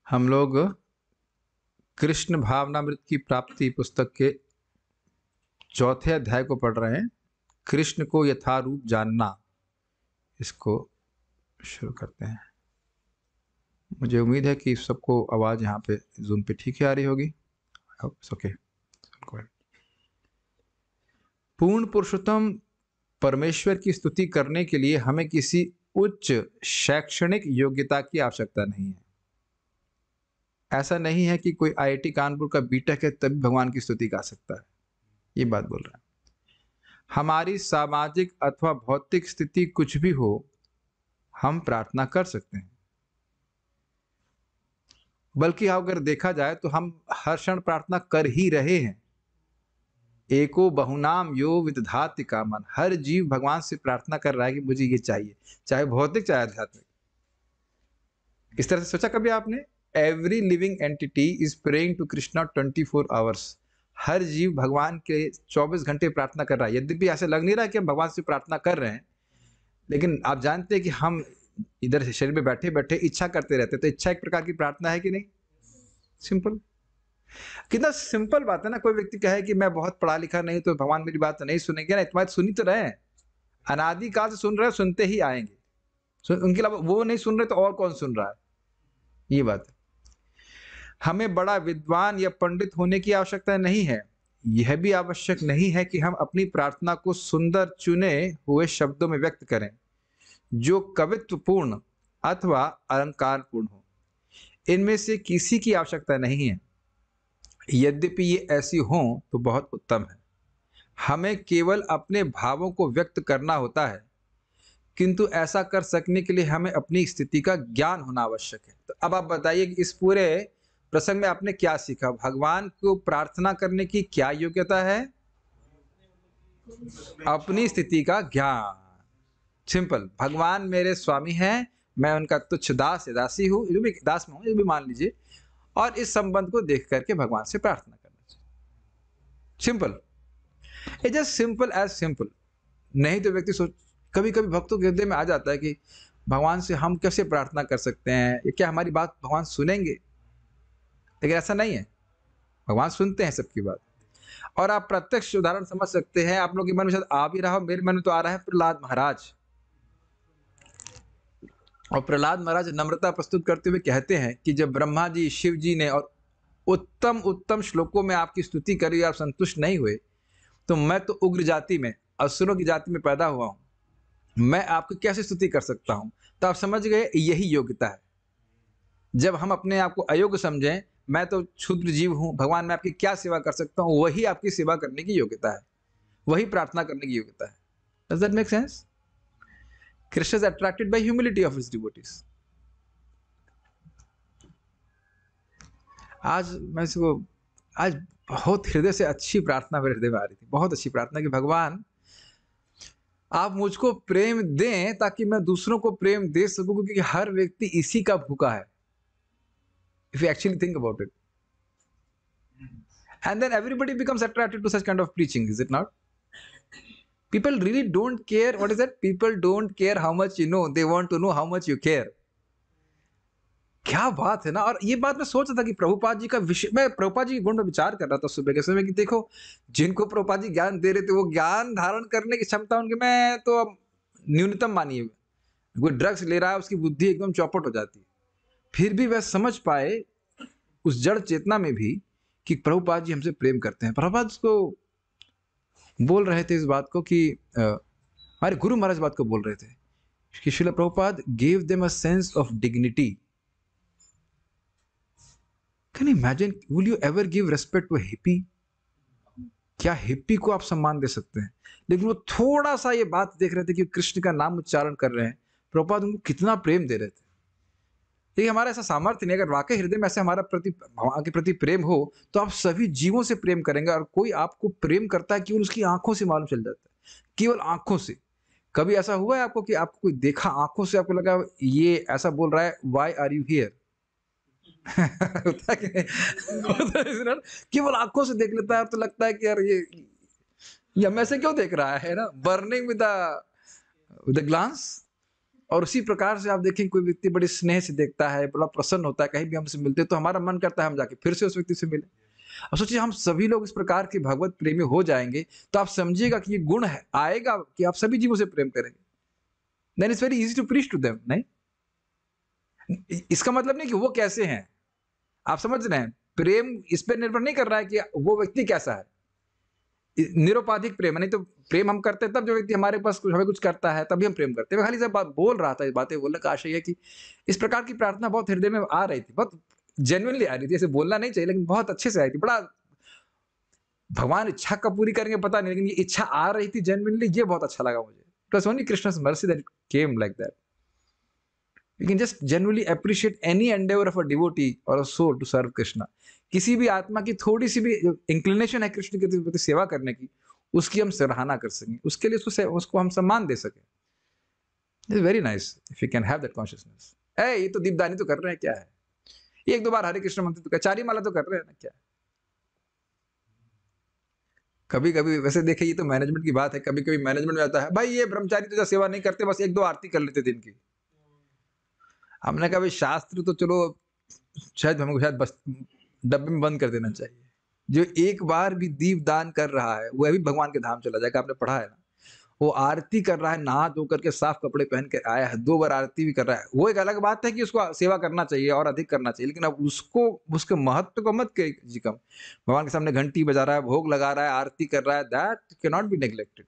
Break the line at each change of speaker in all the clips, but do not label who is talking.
हम लोग कृष्ण भावनामृत की प्राप्ति पुस्तक के चौथे अध्याय को पढ़ रहे हैं। कृष्ण को यथारूप जानना, इसको शुरू करते हैं। मुझे उम्मीद है कि सबको आवाज़ यहाँ पे जूम पे ठीक ही आ रही होगी। ओके। पूर्ण पुरुषोत्तम परमेश्वर की स्तुति करने के लिए हमें किसी उच्च शैक्षणिक योग्यता की आवश्यकता नहीं है। ऐसा नहीं है कि कोई आईआईटी कानपुर का बीटेक है तभी भगवान की स्तुति गा सकता है, ये बात बोल रहा है। हमारी सामाजिक अथवा भौतिक स्थिति कुछ भी हो, हम प्रार्थना कर सकते हैं। बल्कि अगर देखा जाए तो हम हर क्षण प्रार्थना कर ही रहे हैं। एको बहुनाम यो विदधाति कामन, हर जीव भगवान से प्रार्थना कर रहा है कि मुझे ये चाहिए, चाहे भौतिक चाहे आध्यात्मिक। इस तरह से सोचा कभी आपने? Every living entity is praying to Krishna 24 hours. हर जीव भगवान के 24 घंटे प्रार्थना कर रहा है। यद्यपि ऐसे लग नहीं रहा कि हम भगवान से प्रार्थना कर रहे हैं, लेकिन आप जानते हैं कि हम इधर शरीर में बैठे बैठे इच्छा करते रहते, तो इच्छा एक प्रकार की प्रार्थना है कि नहीं? सिंपल। कितना सिंपल बात है ना। कोई व्यक्ति कहे कि मैं बहुत पढ़ा लिखा नहीं तो भगवान मेरी बात नहीं सुनेंगे ना, इतना सुनी तो रहे, अनादि काल से सुन रहे, सुनते ही आएंगे। उनके अलावा वो नहीं सुन रहे तो और कौन सुन रहा है? ये बात है। हमें बड़ा विद्वान या पंडित होने की आवश्यकता नहीं है। यह भी आवश्यक नहीं है कि हम अपनी प्रार्थना को सुंदर चुने हुए शब्दों में व्यक्त करें जो कवित्वपूर्ण अथवा अलंकारपूर्ण हो। इनमें से किसी की आवश्यकता नहीं है। यद्यपि ये ऐसी हों तो बहुत उत्तम है। हमें केवल अपने भावों को व्यक्त करना होता है, किंतु ऐसा कर सकने के लिए हमें अपनी स्थिति का ज्ञान होना आवश्यक है। तो अब आप बताइए कि इस पूरे प्रसंग में आपने क्या सीखा? भगवान को प्रार्थना करने की क्या योग्यता है? अपनी स्थिति का ज्ञान। सिंपल। भगवान मेरे स्वामी हैं, मैं उनका तुच्छ दास या दासी हूं, जो भी दास में हूं, जो भी मान लीजिए, और इस संबंध को देख करके भगवान से प्रार्थना करना चाहिए। Simple. It just simple as simple. नहीं तो व्यक्ति सोच, कभी कभी भक्तों के हृदय में आ जाता है कि भगवान से हम कैसे प्रार्थना कर सकते हैं, या क्या हमारी बात भगवान सुनेंगे? लेकिन ऐसा नहीं है, भगवान सुनते हैं सबकी बात। और आप प्रत्यक्ष उदाहरण समझ सकते हैं। आप लोगों के मन में शायद आ भी रहा हो, मेरे मन में तो आ रहा है प्रहलाद महाराज। और प्रहलाद महाराज नम्रता प्रस्तुत करते हुए कहते हैं कि जब ब्रह्मा जी, शिव जी ने और उत्तम उत्तम श्लोकों में आपकी स्तुति करी, आप संतुष्ट नहीं हुए, तो मैं तो उग्र जाति में, असुरों की जाति में पैदा हुआ हूं, मैं आपकी कैसे स्तुति कर सकता हूं? तो आप समझ गए, यही योग्यता है। जब हम अपने आप को अयोग्य समझें, मैं तो क्षुद्र जीव हूं, भगवान मैं आपकी क्या सेवा कर सकता हूं, वही आपकी सेवा करने की योग्यता है, वही प्रार्थना करने की योग्यता है। Does that make sense? Krishna is attracted by humility of his devotees. आज बहुत हृदय से अच्छी प्रार्थना मेरे हृदय में आ रही थी, बहुत अच्छी प्रार्थना कि भगवान आप मुझको प्रेम दें ताकि मैं दूसरों को प्रेम दे सकूं, क्योंकि हर व्यक्ति इसी का भूखा है। If you actually think about it, and then everybody becomes attracted to such kind of preaching, is it not? People really don't care. What is that? People don't care how much you know, they want to know how much you care. क्या बात है ना। और ये बात मैं सोच रहा था कि प्रभुपाद जी का विषय, मैं प्रभुपाद जी के गुण में विचार कर रहा था सुबह के समय कि देखो, जिनको प्रभुपाद जी ज्ञान दे रहे थे, वो ज्ञान धारण करने की क्षमता उनके में तो अब न्यूनतम मानिए। कोई ड्रग्स ले रहा है, उसकी बुद्धि एकदम चौपट हो जाती है, फिर भी वह समझ पाए उस जड़ चेतना में भी कि प्रभुपाद जी हमसे प्रेम करते हैं। प्रभुपाद को बोल रहे थे इस बात को कि हमारे गुरु महाराज बात को बोल रहे थे कि Srila Prabhupada gave them a sense of dignity. Can you imagine? Will you ever give respect to a hippie? क्या हिप्पी को आप सम्मान दे सकते हैं? लेकिन वो थोड़ा सा ये बात देख रहे थे कि कृष्ण का नाम उच्चारण कर रहे हैं, प्रभुपाद उनको कितना प्रेम दे रहे थे। देखिए, हमारा ऐसा सामर्थ्य नहीं, अगर वाकई हृदय में ऐसे हमारा भगवान के प्रति प्रेम हो तो आप सभी जीवों से प्रेम करेंगे। और कोई आपको प्रेम करता है केवल उसकी आंखों से मालूम चल जाता है, केवल आंखों से। कभी ऐसा हुआ है आपको कि आपको कोई देखा, आंखों से आपको लगा ये ऐसा बोल रहा है, व्हाई आर यू हियर? होता है कि नहीं? केवल आंखों से देख लेता है तो लगता है कि यार ये हमें से क्यों देख रहा है ना, बर्निंग विद द ग्लांस। और उसी प्रकार से आप देखें कोई व्यक्ति बड़े स्नेह से देखता है, बड़ा प्रसन्न होता है, कहीं भी हमसे मिलते हैं तो हमारा मन करता है हम जाके फिर से उस व्यक्ति से मिलें। अब सोचिए हम सभी लोग इस प्रकार के भगवत प्रेमी हो जाएँगे, तो आप समझिएगा कि ये गुण है आएगा कि आप सभी जीवों से प्रेम करेंगे। Then it's very easy to preach to them, नहीं? इसका मतलब नहीं कि वो कैसे हैं, आप समझ रहे हैं? प्रेम इस पे निर्भर नहीं कर रहा है कि वो व्यक्ति कैसा है। निरुपाधिक प्रेम है, नहीं तो प्रेम हम करते हैं तब जो व्यक्ति हमारे पास कुछ हमें कुछ करता है तभी हम प्रेम करते हैं। मैं खाली सिर्फ बोल रहा था, ये बातें बोलने का आशय है कि इस प्रकार की प्रार्थना बहुत हृदय में आ रही थी, बहुत जेन्युइनली आ रही थी। ऐसे बोलना नहीं चाहिए लेकिन बहुत अच्छे से आई थी। बड़ा भगवान इच्छा कब पूरी करेंगे पता नहीं, लेकिन ये इच्छा आ रही थी जेन्युइनली, ये बहुत अच्छा लगा मुझे। It was only Krishna's mercy that it came like that. You can just genuinely appreciate any endeavor of a devotee or a soul to serve Krishna. किसी भी आत्मा की थोड़ी-सी भी इंक्लिनेशन है कृष्ण के प्रति सेवा करने की, उसकी हम सराहना कर सकें, उसके लिए उसको हम सम्मान दे सकें। This is very nice if you can have that consciousness. ये तो दीपदानी तो कर रहे हैं, क्या है? 1-2 बार हरे कृष्ण मंत्र तो क्या, 4 ही माला तो कर रहे हैं ना, क्या है? कभी-कभी वैसे देखिए ये तो मैनेजमेंट की बात है, कभी-कभी मैनेजमेंट में आता है, भाई ये ब्रह्मचारी तो सेवा नहीं करते, बस 1-2 आरती कर लेते दिन की। हमने कहा भाई शास्त्र तो चलो शायद हमको शायद बस डब्बे में बंद कर देना चाहिए। जो एक बार भी दीप दान कर रहा है वह भी भगवान के धाम चला जाएगा। आपने पढ़ा है ना, वो आरती कर रहा है, नहा धो करके साफ कपड़े पहन के आया है, 2 बार आरती भी कर रहा है। वो एक अलग बात है कि उसको सेवा करना चाहिए और अधिक करना चाहिए, लेकिन अब उसको उसके महत्व को मत जी कम। भगवान के सामने घंटी बजा रहा है, भोग लगा रहा है, आरती कर रहा है, that can not be neglected.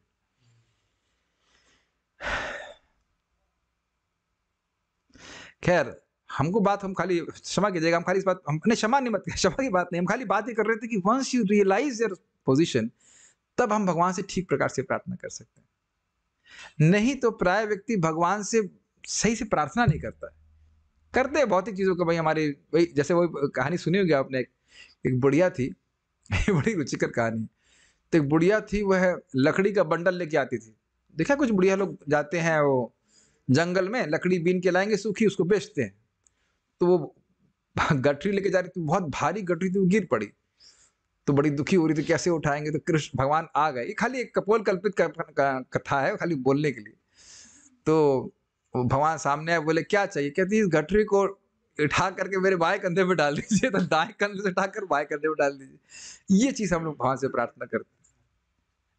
खैर हमको बात, हम खाली क्षमा कीजिएगा, हम खाली इस बात, हम नहीं क्षमा नहीं, मत क्षमा की बात नहीं, हम खाली बात ही कर रहे थे कि once you realise your position, तब हम भगवान से ठीक प्रकार से प्रार्थना कर सकते हैं। नहीं तो प्राय व्यक्ति भगवान से सही से प्रार्थना नहीं करता है। करते हैं भौतिक चीजों को, भाई हमारी वही, जैसे वही कहानी सुनी होगी आपने, एक बुढ़िया थी बड़ी रुचिकर कहानी। तो एक बुढ़िया थी, वह लकड़ी का बंडल लेके आती थी। देखा कुछ बुढ़िया लोग जाते हैं वो जंगल में, लकड़ी बीन के लाएंगे सूखी, उसको बेचते हैं। तो वो गठरी लेके जा रही थी, बहुत भारी गठरी थी, वो गिर पड़ी, तो बड़ी दुखी हो रही थी, कैसे उठाएंगे। तो कृष्ण भगवान आ गए। ये खाली एक कपोल कल्पित कथा है, खाली बोलने के लिए। तो भगवान सामने आए, बोले क्या चाहिए? कहती इस गठरी को उठा करके मेरे बाएं कंधे पे डाल दीजिए। तो दाएं कंधे से उठाकर बाएं कंधे पे डाल दीजिए। ये चीज हम लोग भगवान से प्रार्थना करते हैं।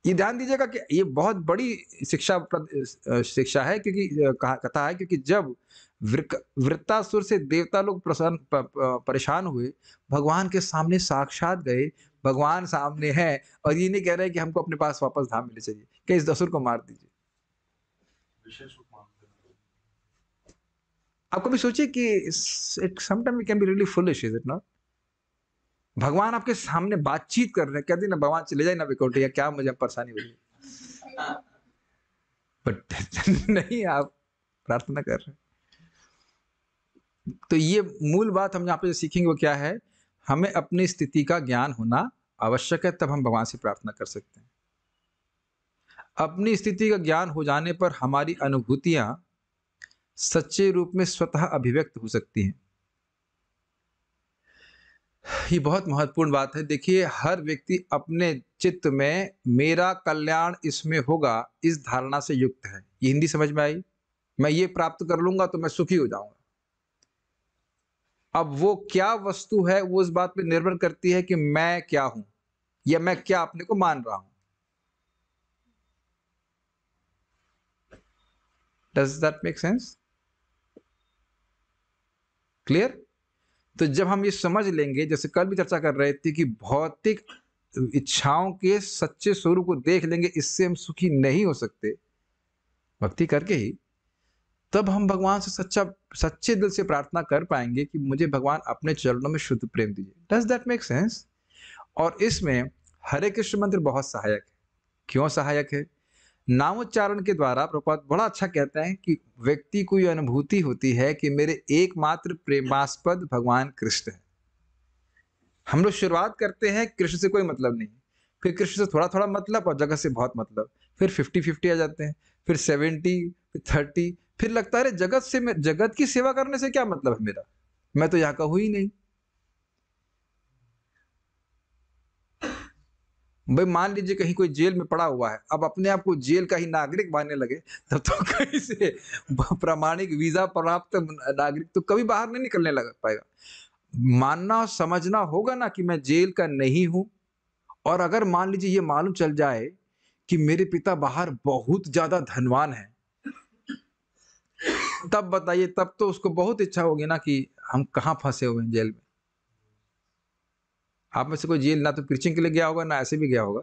ये ध्यान दीजिएगा कि ये बहुत बड़ी शिक्षा है, क्योंकि कथा है, क्योंकि जब वृत्तासुर से देवता लोग परेशान हुए, भगवान के सामने साक्षात गए, भगवान सामने है और ये नहीं कह रहे कि हमको अपने पास वापस धाम मिले चाहिए, कि इस असुर को मार दीजिए। आप कभी सोचिए कि sometime we can be really foolish, is it not? भगवान आपके सामने बातचीत कर रहे हैं, कहते ना भगवान चले जाए ना विकोटिया, क्या मुझे परेशानी हो रही है, बट नहीं, आप प्रार्थना कर रहे हैं। तो ये मूल बात हम यहाँ पे सीखेंगे वो क्या है, हमें अपनी स्थिति का ज्ञान होना आवश्यक है, तब हम भगवान से प्रार्थना कर सकते हैं। अपनी स्थिति का ज्ञान हो जाने पर हमारी अनुभूतियां सच्चे रूप में स्वतः अभिव्यक्त हो सकती हैं। ये बहुत महत्वपूर्ण बात है। देखिए, हर व्यक्ति अपने चित्त में मेरा कल्याण इसमें होगा, इस धारणा से युक्त है। ये हिंदी समझ में आई? मैं ये प्राप्त कर लूंगा तो मैं सुखी हो जाऊंगा। अब वो क्या वस्तु है, वो इस बात पे निर्भर करती है कि मैं क्या हूं या मैं क्या अपने को मान रहा हूं। Does that make sense? Clear? तो जब हम ये समझ लेंगे, जैसे कल भी चर्चा कर रहे थे कि भौतिक इच्छाओं के सच्चे स्वरूप को देख लेंगे, इससे हम सुखी नहीं हो सकते भक्ति करके ही, तब हम भगवान से सच्चे दिल से प्रार्थना कर पाएंगे कि मुझे भगवान अपने चरणों में शुद्ध प्रेम दीजिए। Does that make sense? और इसमें हरे कृष्ण मंत्र बहुत सहायक है। क्यों सहायक है? नामोच्चारण के द्वारा प्रभुपाद बड़ा अच्छा कहते हैं कि व्यक्ति को यह अनुभूति होती है कि मेरे एकमात्र प्रेमास्पद भगवान कृष्ण है। हम लोग शुरुआत करते हैं कृष्ण से कोई मतलब नहीं, फिर कृष्ण से थोड़ा थोड़ा मतलब और जगत से बहुत मतलब, फिर 50-50 आ जाते हैं, फिर 70, फिर 30, फिर लगता है जगत से, जगत की सेवा करने से क्या मतलब है मेरा, मैं तो यहाँ का हूं ही नहीं। भाई मान लीजिए कहीं कोई जेल में पड़ा हुआ है, अब अपने आप को जेल का ही नागरिक मानने लगे, तब तो कहीं से प्रामाणिक वीजा प्राप्त नागरिक तो कभी बाहर नहीं निकलने लग पाएगा। मानना और समझना होगा ना कि मैं जेल का नहीं हूं। और अगर मान लीजिए ये मालूम चल जाए कि मेरे पिता बाहर बहुत ज्यादा धनवान है, तब बताइए, तब तो उसको बहुत इच्छा होगी ना कि हम कहाँ फंसे हुए हैं जेल में। आप में से कोई जेल ना तो प्रीचिंग के लिए गया होगा, ना ऐसे भी गया होगा।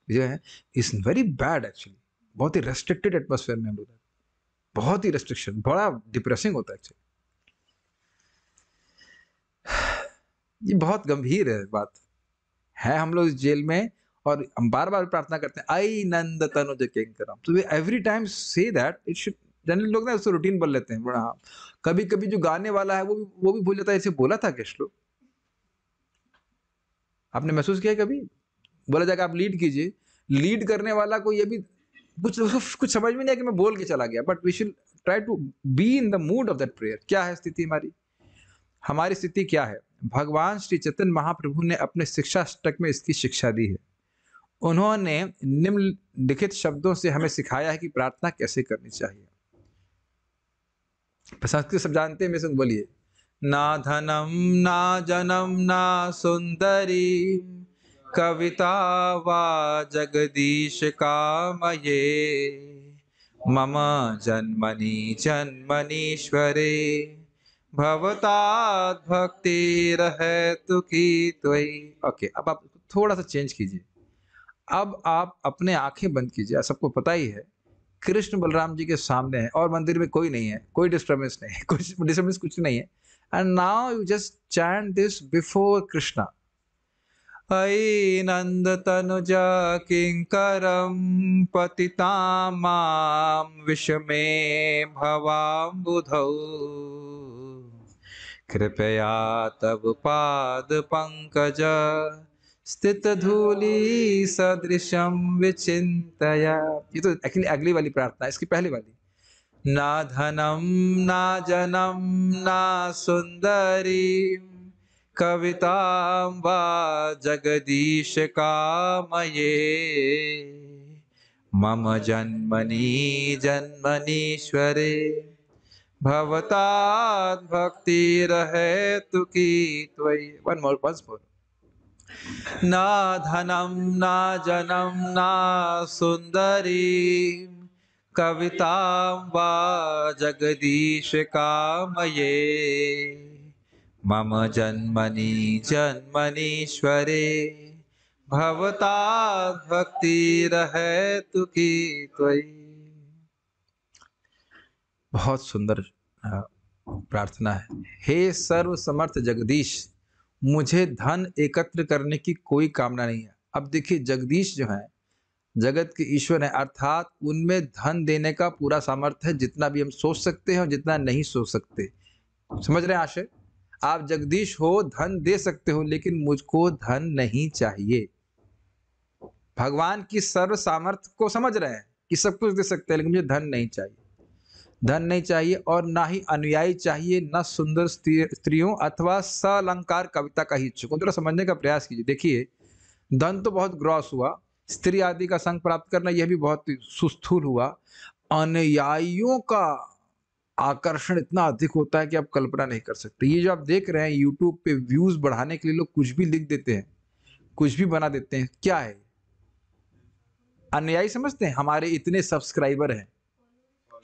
ये है, इज वेरी बैड एक्चुअली। बहुत ही रेस्ट्रिक्टेड एटमोसफेयर में हम लोग, बहुत ही रेस्ट्रिक्शन, बड़ा डिप्रेसिंग होता है एक्चुअली। ये बहुत गंभीर है बात है। हम लोग इस जेल में, और हम बार बार प्रार्थना करते हैं, आई नंद तनुज किंकरम, तो वे every time say that it should. Generally लोग ना उसको रूटीन बोल लेते हैं बड़ा। हाँ, कभी कभी जो गाने वाला है वो भी भूल जाता है, ऐसे बोला था क्या श्लोक? आपने महसूस किया है कभी? बोला जाएगा आप लीड कीजिए, लीड करने वाला को ये भी कुछ उसको कुछ समझ में नहीं आया कि मैं बोल के चला गया, but we should try to be in the mood of that prayer. क्या है स्थिति हमारी? हमारी स्थिति क्या है? भगवान श्री चैतन्य महाप्रभु ने अपने शिक्षा अष्टक में इसकी शिक्षा दी है। उन्होंने निम्नलिखित शब्दों से हमें सिखाया है कि प्रार्थना कैसे करनी चाहिए। संस्कृत सब जानते हैं, में से बोलिए। ना धनम ना जनम ना सुंदरी कविता वा जगदीश कामये मम जन्मनि जन्मनीश्वरे भवतात् भक्तिर्हेतु की त्वयि। ओके, अब आप थोड़ा सा चेंज कीजिए। अब आप अपने आंखें बंद कीजिए। सबको पता ही है कृष्ण बलराम जी के सामने है और मंदिर में कोई नहीं है, कोई डिस्टर्बेंस नहीं है, कुछ डिस्टर्बेंस कुछ नहीं है। And now you just chant this before Krishna. अयि नंद तनुजा किंकरम पतितां मां विषमे भवाम्बुधौ कृपया तव पाद पंकज स्थित धूलि सदृशम विचिंतया। ये तो एक्चुअली अगली वाली प्रार्थना है, इसकी पहली वाली। ना धनम ना जनम ना सुंदरी कविता वा जगदीश कामये मम जन्मनि जन्मनीश्वरे भवतात् भक्तिर्हेतु की त्वयि। One more, once more. ना धनम ना जनम ना सुंदरी कविता वा जगदीश कामये मम जन्मनि जन्मनीश्वरे भवतात् भक्तिर्हेतु की त्वयि। बहुत सुंदर प्रार्थना है। हे सर्व समर्थ जगदीश, मुझे धन एकत्र करने की कोई कामना नहीं है। अब देखिए, जगदीश जो है जगत के ईश्वर है, अर्थात उनमें धन देने का पूरा सामर्थ्य है, जितना भी हम सोच सकते हैं और जितना नहीं सोच सकते। समझ रहे हैं आशय? आप जगदीश हो, धन दे सकते हो, लेकिन मुझको धन नहीं चाहिए। भगवान की सर्व सामर्थ्य को समझ रहे हैं कि सब कुछ दे सकते हैं, लेकिन मुझे धन नहीं चाहिए। धन नहीं चाहिए, और ना ही अनुयायी चाहिए, न सुंदर स्त्रियों अथवा सालंकार कविता का ही इच्छुक। थोड़ा समझने का प्रयास कीजिए। देखिए, धन तो बहुत ग्रॉस हुआ, स्त्री आदि का संग प्राप्त करना यह भी बहुत सुस्थूल हुआ। अनुयायियों का आकर्षण इतना अधिक होता है कि आप कल्पना नहीं कर सकते। ये जो आप देख रहे हैं यूट्यूब पे, व्यूज बढ़ाने के लिए लोग कुछ भी लिख देते हैं, कुछ भी बना देते हैं। क्या है अनुयायी? समझते हैं हमारे इतने सब्सक्राइबर हैं,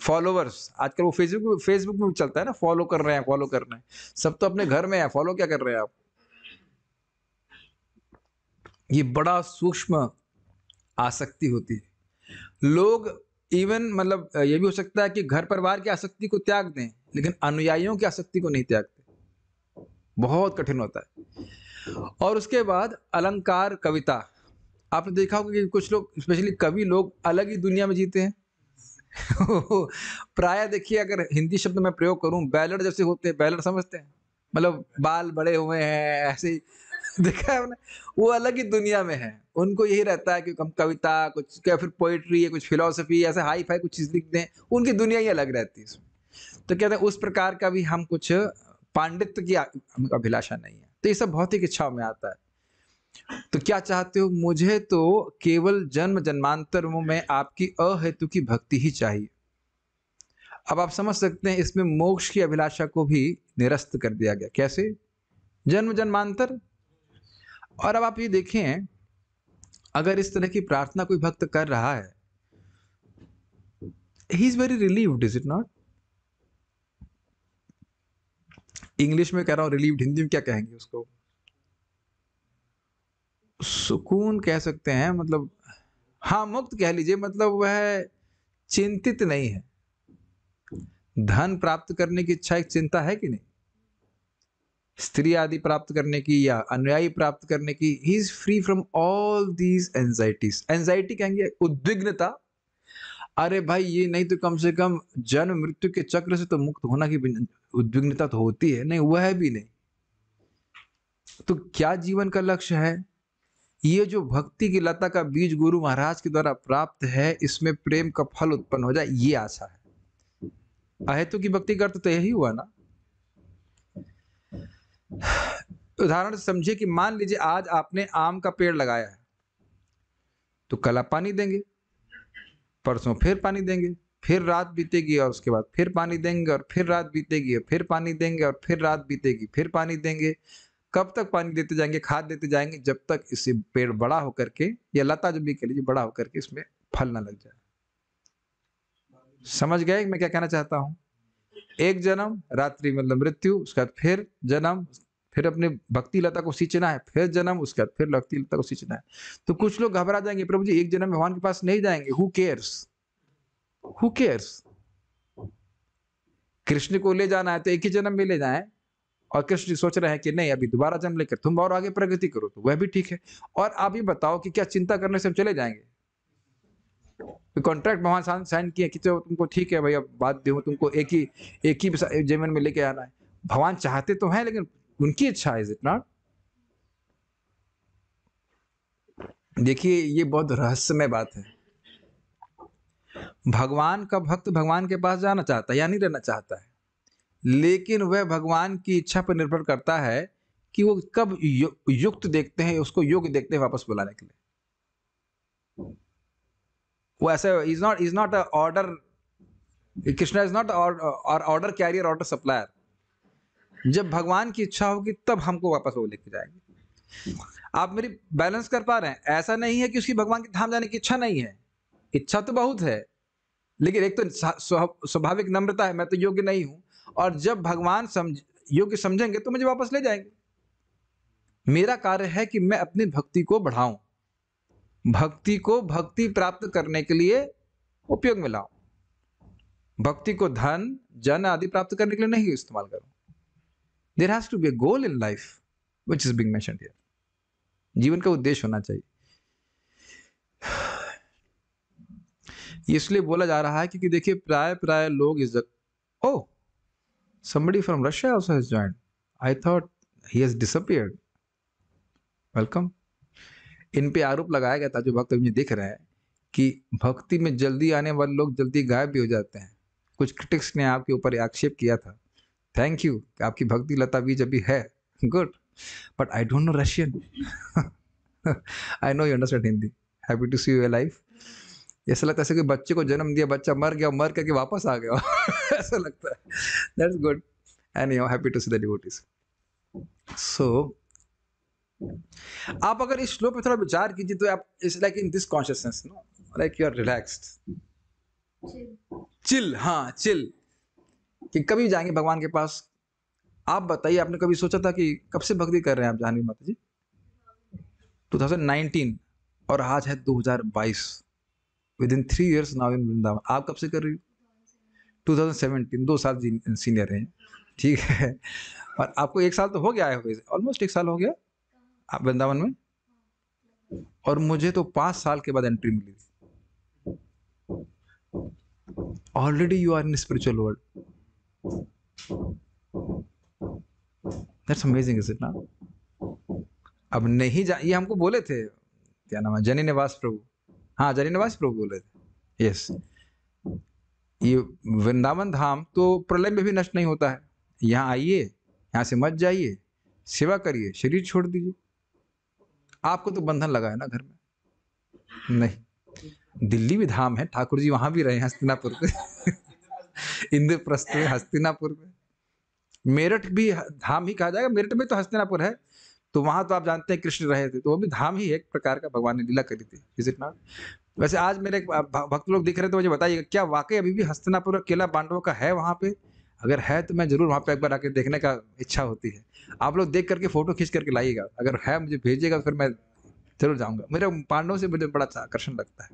फॉलोवर्स। आजकल वो फेसबुक में भी चलता है ना, फॉलो कर रहे हैं, फॉलो कर रहे हैं। सब तो अपने घर में है, फॉलो क्या कर रहे हैं आप? ये बड़ा सूक्ष्म आसक्ति होती है। लोग इवन मतलब ये भी हो सकता है कि घर परिवार की आसक्ति को त्याग दें, लेकिन अनुयायियों की आसक्ति को नहीं त्यागते। बहुत कठिन होता है। और उसके बाद अलंकार कविता। आपने देखा होगा कि कुछ लोग, स्पेशली कवि लोग, अलग ही दुनिया में जीते हैं। प्राय देखिए, अगर हिंदी शब्द में प्रयोग करूं, बैलर जैसे होते हैं। बैलर समझते हैं? मतलब बाल बड़े हुए हैं ऐसे ही। देखा है आपने? वो अलग ही दुनिया में है। उनको यही रहता है कि हम कविता, कुछ क्या, फिर पोइट्री है, कुछ फिलोसफी, ऐसे हाई फाई कुछ चीज लिख दें। उनकी दुनिया ही अलग रहती है इसमें। तो कहते हैं उस प्रकार का भी हम कुछ पांडित्य की अभिलाषा नहीं है। तो ये सब भौतिक इच्छाओं में आता है। तो क्या चाहते हो? मुझे तो केवल जन्म जन्मांतरों में आपकी अहेतु की भक्ति ही चाहिए। अब आप समझ सकते हैं इसमें मोक्ष की अभिलाषा को भी निरस्त कर दिया गया। कैसे? जन्म जन्मांतर। और अब आप ये देखें, अगर इस तरह की प्रार्थना कोई भक्त कर रहा है, he is very relieved, is it not? English में कह रहा हूं, रिलीव्ड हिंदी में क्या कहेंगे उसको? सुकून कह सकते हैं, मतलब हाँ, मुक्त कह लीजिए। मतलब वह चिंतित नहीं है। धन प्राप्त करने की इच्छा एक चिंता है कि नहीं? स्त्री आदि प्राप्त करने की या अनुयायी प्राप्त करने की, he is free from all these anxieties. Anxiety कहेंगे उद्विग्नता। अरे भाई, ये नहीं तो कम से कम जन्म मृत्यु के चक्र से तो मुक्त होना की उद्विग्नता तो होती है, नहीं वह भी नहीं। तो क्या जीवन का लक्ष्य है? ये जो भक्ति की लता का बीज गुरु महाराज के द्वारा प्राप्त है, इसमें प्रेम का फल उत्पन्न हो जाए, ये आशा है। अहेतु की भक्ति का तो यही हुआ ना। उदाहरण से समझिए कि मान लीजिए आज आपने आम का पेड़ लगाया है, तो कल आप पानी देंगे, परसों फिर पानी देंगे, फिर रात बीतेगी और उसके बाद फिर पानी देंगे, और फिर रात बीतेगी और फिर पानी देंगे, और फिर रात बीतेगी फिर पानी देंगे। कब तक पानी देते जाएंगे, खाद देते जाएंगे, जब तक इसे पेड़ बड़ा होकर के, या लता जो भी कह लीजिए, बड़ा होकर के इसमें फल ना लग जाए। समझ गए मैं क्या कहना चाहता हूं? एक जन्म, रात्रि मतलब मृत्यु, उसके बाद फिर जन्म, फिर अपने भक्ति लता को सींचना है, फिर जन्म, उसके बाद फिर भक्ति लता को सींचना है। तो कुछ लोग घबरा जाएंगे, प्रभु जी एक जन्म भगवान के पास नहीं जाएंगे, who cares, who cares. Krishna को ले जाना है तो एक ही जन्म में ले जाएं, और कृष्ण सोच रहे हैं कि नहीं, अभी दोबारा जन्म लेकर तुम और आगे प्रगति करो, तो वह भी ठीक है। और आप ये बताओ कि क्या चिंता करने से हम चले जाएंगे? कॉन्ट्रैक्ट भगवान साइन किया कि तो तुमको ठीक है भैया, बात दूं तुमको एक ही जीवन में लेके आना है। भगवान चाहते तो हैं, लेकिन उनकी इच्छा है, इज इट नॉट? देखिए, ये बहुत रहस्यमय बात है। भगवान का भक्त भगवान के पास जाना चाहता है या नहीं रहना चाहता है, लेकिन वह भगवान की इच्छा पर निर्भर करता है कि वो कब युक्त देखते हैं, उसको योग्य देखते हैं वापस बुलाने के लिए। वो ऐसा is not a order, Krishna is not order carrier, order supplier. जब भगवान की इच्छा होगी तब हमको वापस वो लेके जाएंगे। आप मेरी बैलेंस कर पा रहे हैं? ऐसा नहीं है कि उसकी भगवान के धाम जाने की इच्छा नहीं है, इच्छा तो बहुत है, लेकिन एक तो स्वाभाविक नम्रता है, मैं तो योग्य नहीं हूं, और जब भगवान योग्य समझेंगे तो मुझे वापस ले जाएंगे। मेरा कार्य है कि मैं अपनी भक्ति को बढ़ाऊं, भक्ति को भक्ति प्राप्त करने के लिए उपयोग में लाऊं। भक्ति को धन जन आदि प्राप्त करने के लिए नहीं इस्तेमाल करूं। There has to be a goal in life which is being mentioned here. जीवन का उद्देश्य होना चाहिए। इसलिए बोला जा रहा है क्योंकि देखिए, प्राय लोग इस ओह, somebody from Russia also has joined. I thought he has disappeared. Welcome. इन पे आरोप लगाया गया था, जो भक्त मुझे दिख रहे हैं, कि भक्ति में जल्दी आने वाले लोग जल्दी गायब भी हो जाते हैं। कुछ क्रिटिक्स ने आपके ऊपर आक्षेप किया था। थैंक यू, आपकी भक्ति लता बीज अभी है, good, but I don't know Russian. I know you understand Hindi. Happy to see you alive. ऐसा लगता है जैसे कि बच्चे को जन्म दिया, बच्चा मर गया, मर करके वापस आ गया। ऐसा लगता है। That's good. Anyhow, happy to see the devotees. So, आप अगर इस श्लोक पे थोड़ा विचार कीजिए तो आप, it's like in this consciousness, no, like you are relaxed, chill. हाँ, चिल, कि कभी जाएंगे भगवान के पास। आप बताइए, आपने कभी सोचा था कि कब से भक्ति कर रहे हैं आप जानवी माता जी? 2019, और आज है 2022। With in 3 years now in Vrindavan. आप कब से कर रही हो? 2017, 2 साल सीनियर हैं, ठीक है। और आपको 1 साल तो हो गया है, ऑलमोस्ट 1 साल हो गया आप वृंदावन में, और मुझे तो 5 साल के बाद एंट्री मिली थी। Already you are in spiritual world. That's amazing, is it ना? अब नहीं ये हमको बोले थे, क्या नाम है, जनी निवास प्रभु। हाँ, जनी निवास प्रभु बोले थे, यस। ये वृंदावन धाम तो प्रलय में भी नष्ट नहीं होता है। यहाँ आइए, यहाँ से मत जाइए, सेवा करिए, शरीर छोड़ दीजिए, आपको तो बंधन लगा है ना घर में? नहीं, दिल्ली भी धाम है, ठाकुर जी वहां भी रहे हैं हस्तिनापुर पे इंद्रप्रस्थ में, हस्तिनापुर में, मेरठ भी धाम ही कहा जाएगा, मेरठ में तो हस्तिनापुर है, तो वहां तो आप जानते हैं कृष्ण रहे थे, तो वो भी धाम ही है एक प्रकार का, भगवान ने लीला करी थी, इज इट नॉट? वैसे आज मेरे भक्त लोग दिख रहे, तो मुझे बताइएगा क्या वाकई अभी भी हस्तिनापुर का किला पांडवों का है वहां पे? अगर है तो मैं जरूर वहां पे एक बार आके देखने का इच्छा होती है। आप लोग देख करके फोटो खींच करके लाइएगा, अगर है मुझे भेजिएगा, फिर मैं जरूर जाऊंगा। मेरे पांडवों से मुझे बड़ा आकर्षण लगता है।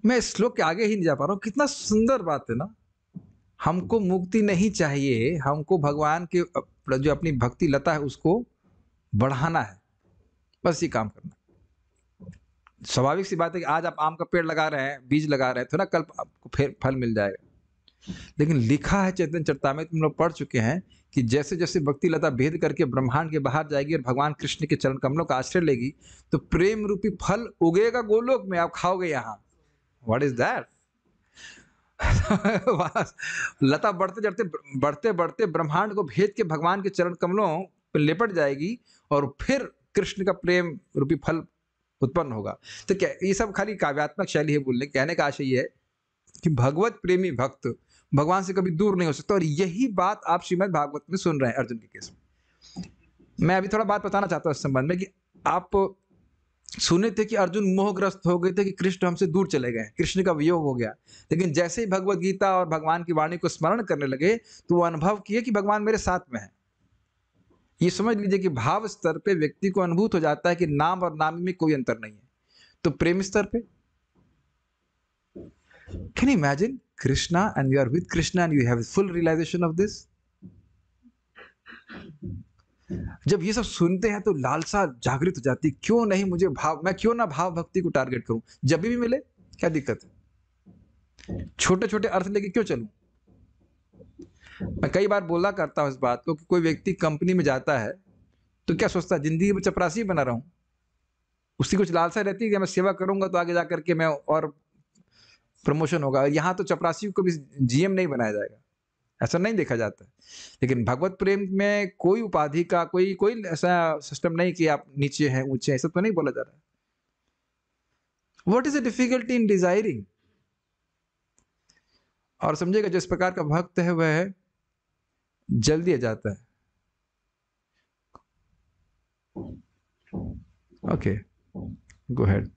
मैं इस श्लोक के आगे ही नहीं जा पा रहा हूँ, कितना सुंदर बात है ना। हमको मुक्ति नहीं चाहिए, हमको भगवान के जो अपनी भक्ति लता है उसको बढ़ाना है, बस ये काम करना। स्वाभाविक सी बात है कि आज आप आम का पेड़ लगा रहे हैं, बीज लगा रहे हैं, तो ना कल आपको फिर फल मिल जाएगा। लेकिन लिखा है चैतन्य चरितामृत में, लोग पढ़ चुके हैं कि जैसे जैसे भक्ति लता भेद करके ब्रह्मांड के बाहर जाएगी और भगवान कृष्ण के चरण कमलों का आश्रय लेगी, तो प्रेम रूपी फल उगेगा गोलोक में, आप खाओगे यहाँ। What is that? लता बढ़ते बढ़ते ब्रह्मांड को भेद के भगवान के चरण कमलों पर लेपट जाएगी, और फिर कृष्ण का प्रेम रूपी फल उत्पन्न होगा। तो क्या ये सब खाली काव्यात्मक शैली है बोलने? कहने का आशय ये है कि भगवत प्रेमी भक्त भगवान से कभी दूर नहीं हो सकता, और यही बात आप श्रीमद् भागवत में सुन रहे हैं अर्जुन के केस में। मैं अभी थोड़ा बात बताना चाहता हूँ इस संबंध में कि आप सुने थे कि अर्जुन मोहग्रस्त हो गए थे कि कृष्ण हमसे दूर चले गए, कृष्ण का वियोग हो गया, लेकिन जैसे ही भगवत गीता और भगवान की वाणी को स्मरण करने लगे तो वो अनुभव किए कि भगवान मेरे साथ में है। ये समझ लीजिए कि भाव स्तर पे व्यक्ति को अनुभूत हो जाता है कि नाम और नामी में कोई अंतर नहीं है। तो प्रेम स्तर पे can you imagine Krishna and you are with Krishna and you have full realisation of this. जब ये सब सुनते हैं तो लालसा जागृत हो जाती, क्यों नहीं मुझे भाव, मैं क्यों ना भाव भक्ति को टारगेट करूं, जब भी मिले, क्या दिक्कत है, छोटे छोटे अर्थ लेके क्यों चलूं। मैं कई बार बोला करता हूं इस बात को कि कोई व्यक्ति कंपनी में जाता है तो क्या सोचता है, जिंदगी में चपरासी बना रहा हूं, उसकी कुछ लालसा रहती है कि मैं सेवा करूंगा तो आगे जाकर के मैं और प्रमोशन होगा। यहां तो चपरासी को भी जीएम नहीं बनाया जाएगा, ऐसा नहीं देखा जाता है। लेकिन भगवत प्रेम में कोई उपाधि का कोई ऐसा सिस्टम नहीं कि आप नीचे हैं ऊंचे हैं, ऐसा तो नहीं बोला जा रहा है। What is the difficulty in desiring? और समझेगा जिस प्रकार का भक्त है वह जल्दी आ जाता है। Okay, go ahead.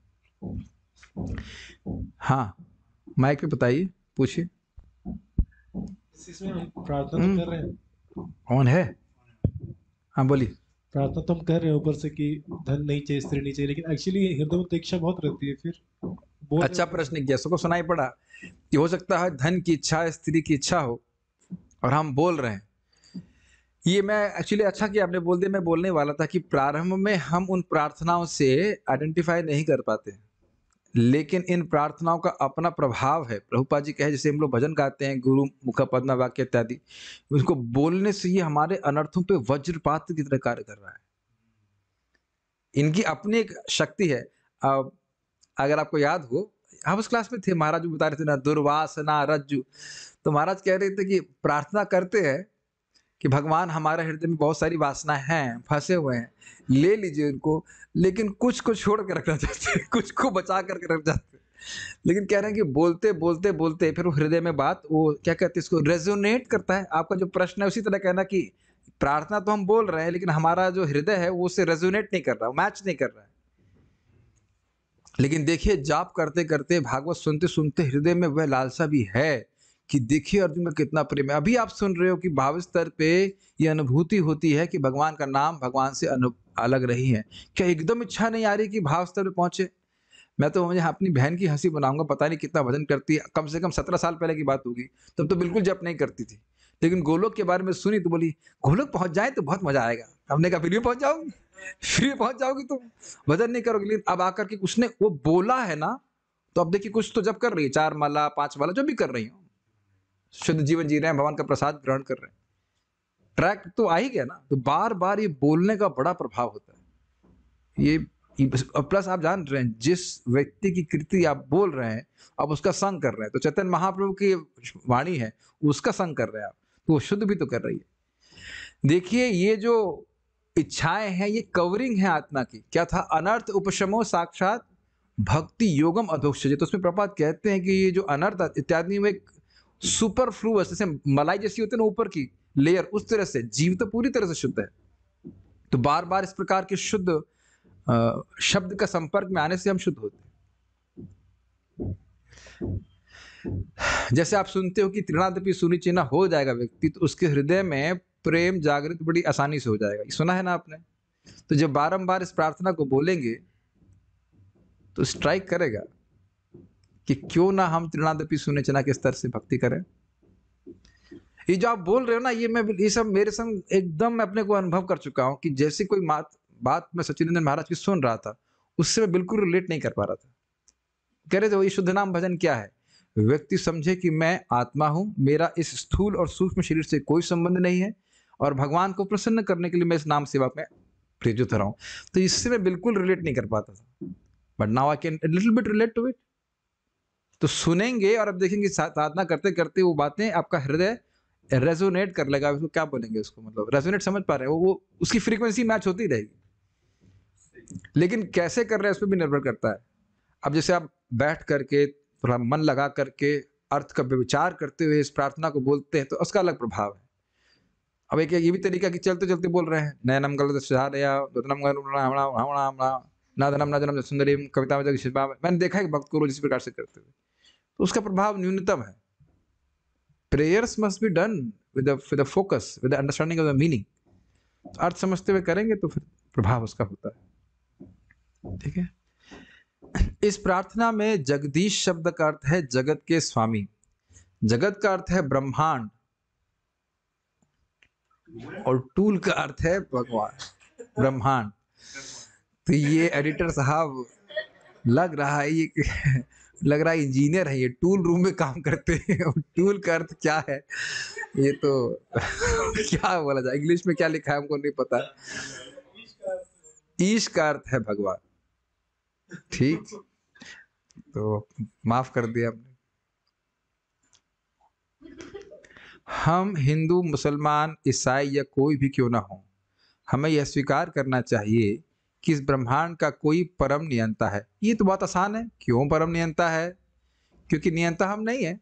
हाँ, माइक पे बताइए, पूछिए।
प्रार्थना तो कर रहे हैं,
कौन है? हाँ बोलिए।
प्रार्थना तो हम कर रहे हैं ऊपर से कि धन नहीं चाहिए, स्त्री नहीं चाहिए, लेकिन एक्चुअली हृदय में तो इच्छा बहुत रहती है। फिर
अच्छा प्रश्न किया, सबको सुनाई पड़ा कि हो सकता है धन की इच्छा, स्त्री की इच्छा हो, और हम बोल रहे हैं। ये मैं एक्चुअली अच्छा किया आपने बोल दिया, मैं बोलने वाला था कि प्रारंभ में हम उन प्रार्थनाओं से आइडेंटिफाई नहीं कर पाते, लेकिन इन प्रार्थनाओं का अपना प्रभाव है। प्रभुपाद जी कहे, जैसे हम लोग भजन गाते हैं, गुरु मुख पद्मा वाक्य इत्यादि, उसको बोलने से ये हमारे अनर्थों पे वज्रपात की तरह कार्य कर रहा है। इनकी अपनी एक शक्ति है। अगर आपको याद हो, हम उस क्लास में थे, महाराज बता रहे थे ना, दुर्वासना रज्जु। तो महाराज कह रहे थे कि प्रार्थना करते हैं कि भगवान हमारे हृदय में बहुत सारी वासनाएं हैं, फंसे हुए हैं, ले लीजिए उनको, लेकिन कुछ को छोड़ कर रखना चाहते हैं, कुछ को बचा करके रख जाते हैं। लेकिन कह रहे हैं कि बोलते बोलते बोलते फिर वो हृदय में बात, वो क्या कहते हैं इसको, रेजोनेट करता है। आपका जो प्रश्न है उसी तरह कहना कि प्रार्थना तो हम बोल रहे हैं, लेकिन हमारा जो हृदय है वो उससे रेजोनेट नहीं कर रहा, मैच नहीं कर रहा है। लेकिन देखिए, जाप करते करते, भागवत सुनते सुनते हृदय में वह लालसा भी है कि देखिए अर्जुन का कितना प्रेम है। अभी आप सुन रहे हो कि भाव स्तर पे ये अनुभूति होती है कि भगवान का नाम भगवान से अलग नहीं है। क्या एकदम इच्छा नहीं आ रही कि भाव स्तर पे पहुंचे? मैं तो मुझे अपनी बहन की हंसी बनाऊंगा, पता नहीं कितना भजन करती है, कम से कम 17 साल पहले की बात होगी, तब तो बिल्कुल जप नहीं करती थी। लेकिन गोलोक के बारे में सुनी तो बोली गोलोक पहुंच जाए तो बहुत मजा आएगा। हमने कहा फ्री में पहुंच जाओगी, फ्री में पहुंच जाओगी तो भजन नहीं करोगे। लेकिन अब आकर के उसने वो बोला है ना, तो अब देखिए कुछ तो जब कर रही है, 4 माला 5 माला जो भी कर रही हो, शुद्ध जीवन जी रहे हैं, भगवान का प्रसाद ग्रहण कर रहे हैं, ट्रैक तो आ ही गया ना। तो बार बार ये बोलने का बड़ा प्रभाव होता है। ये प्लस आप जान रहे हैं, जिस व्यक्ति की कृति आप बोल रहे हैं, आप उसका संग कर रहे हैं। तो चैतन्य महाप्रभु की वाणी है, उसका संग कर रहे हैं आप, वो शुद्ध भी तो कर रही है। देखिए ये जो इच्छाएं हैं ये कवरिंग है आत्मा की। क्या था? अनर्थ उपशमो साक्षात भक्ति योगम अधोक्षज। तो उसमें प्रपात कहते हैं कि ये जो अनर्थ इत्यादि में सुपर फ्लूअस, जैसे मलाई जैसी होती है ना ऊपर की लेयर, उस तरह से जीव तो पूरी तरह से शुद्ध है। तो बार बार इस प्रकार के शुद्ध शब्द का संपर्क में आने से हम शुद्ध होते हैं। जैसे आप सुनते हो कि त्रिणादपि सुनिचिना हो जाएगा व्यक्ति, तो उसके हृदय में प्रेम जागृत बड़ी आसानी से हो जाएगा। ये सुना है ना आपने? तो जब बारंबार इस प्रार्थना को बोलेंगे तो स्ट्राइक करेगा कि क्यों ना हम त्रिणादपि सुनिचिना के स्तर से भक्ति करें। ये जो आप बोल रहे हो ना, ये सब मेरे संग एकदम मैं अपने को अनुभव कर चुका हूं कि जैसे कोई बात मैं सच्चिदानंद महाराज की सुन रहा था, उससे मैं बिल्कुल रिलेट नहीं कर पा रहा था। कह रहे थे ये शुद्ध नाम भजन क्या है? व्यक्ति समझे कि मैं आत्मा हूं, मेरा इस स्थूल और सूक्ष्म शरीर से कोई संबंध नहीं है, और भगवान को प्रसन्न करने के लिए मैं इस नाम सेवा में प्रयुक्त रहा हूं। तो इससे मैं बिल्कुल रिलेट नहीं कर पाता था, but now I can little bit relate to it. तो सुनेंगे और अब देखेंगे साधना करते करते वो बातें आपका हृदय रेजोनेट कर लेगा। उसको क्या बोलेंगे उसको, मतलब रेजोनेट समझ पा रहे हैं? वो उसकी फ्रीक्वेंसी मैच होती रहेगी, लेकिन कैसे कर रहे हैं उस पर भी निर्भर करता है। अब जैसे आप बैठ करके थोड़ा मन लगा करके अर्थ का विचार करते हुए इस प्रार्थना को बोलते हैं तो उसका अलग प्रभाव है। अब एक ये भी तरीका कि चलते चलते बोल रहे हैं, नयनम गलत सुंदरी कविता में। मैंने देखा है भक्त को रोज इस प्रकार से करते हुए, तो उसका प्रभाव न्यूनतम है। Prayers must be done with the focus, with the understanding of the meaning. अर्थ समझते हुए करेंगे तो फिर प्रभाव उसका होता है। ठीक है। इस प्रार्थना में जगदीश शब्द का अर्थ है जगत के स्वामी, जगत का अर्थ है ब्रह्मांड, और टूल का अर्थ है भगवान ब्रह्मांड। तो ये एडिटर साहब लग रहा है ये लग रहा है इंजीनियर है, ये टूल रूम में काम करते हैं। और टूल का अर्थ क्या है ये तो क्या बोला जाए, इंग्लिश में क्या लिखा है हमको नहीं पता। ईश का अर्थ है भगवान। ठीक, तो माफ कर दिया हमने। हम हिंदू, मुसलमान, ईसाई या कोई भी क्यों ना हो, हमें यह स्वीकार करना चाहिए कि इस ब्रह्मांड का कोई परम नियंता है। ये तो बहुत आसान है। क्यों परम नियंता है? क्योंकि नियंता हम नहीं है।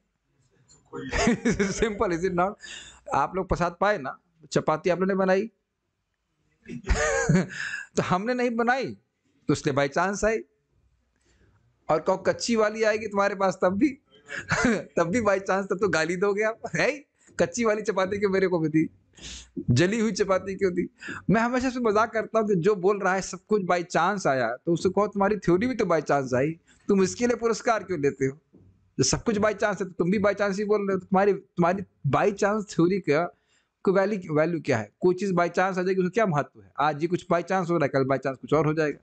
Simple, is it not? आप लोग प्रसाद पाए ना, चपाती आप लोगों ने बनाई तो हमने नहीं बनाई, तो इसलिए बाई चांस आई। और कहो कच्ची वाली आएगी तुम्हारे पास तब भी तब भी बाई चांस, तब तो गाली दोगे आप, है कच्ची वाली चपाती क्यों मेरे को भी दी, जली हुई चपाती क्यों दी? मैं हमेशा से मजाक करता हूँ कि जो बोल रहा है सब कुछ बाई चांस आया, तो उसको कहो तुम्हारी थ्योरी भी तो बाई चांस आई, तुम इसके लिए पुरस्कार क्यों लेते हो? जो सब कुछ बाई चांस है तो तुम भी बाई चांस ही बोल रहे हो। तुम्हारी बाई चांस थ्योरी का को वैल्यू क्या है? कोई चीज बाई चांस आ जाएगी, उसका क्या महत्व है? आज ये कुछ बाई चांस हो रहा है, कल बाई चांस कुछ और हो जाएगा।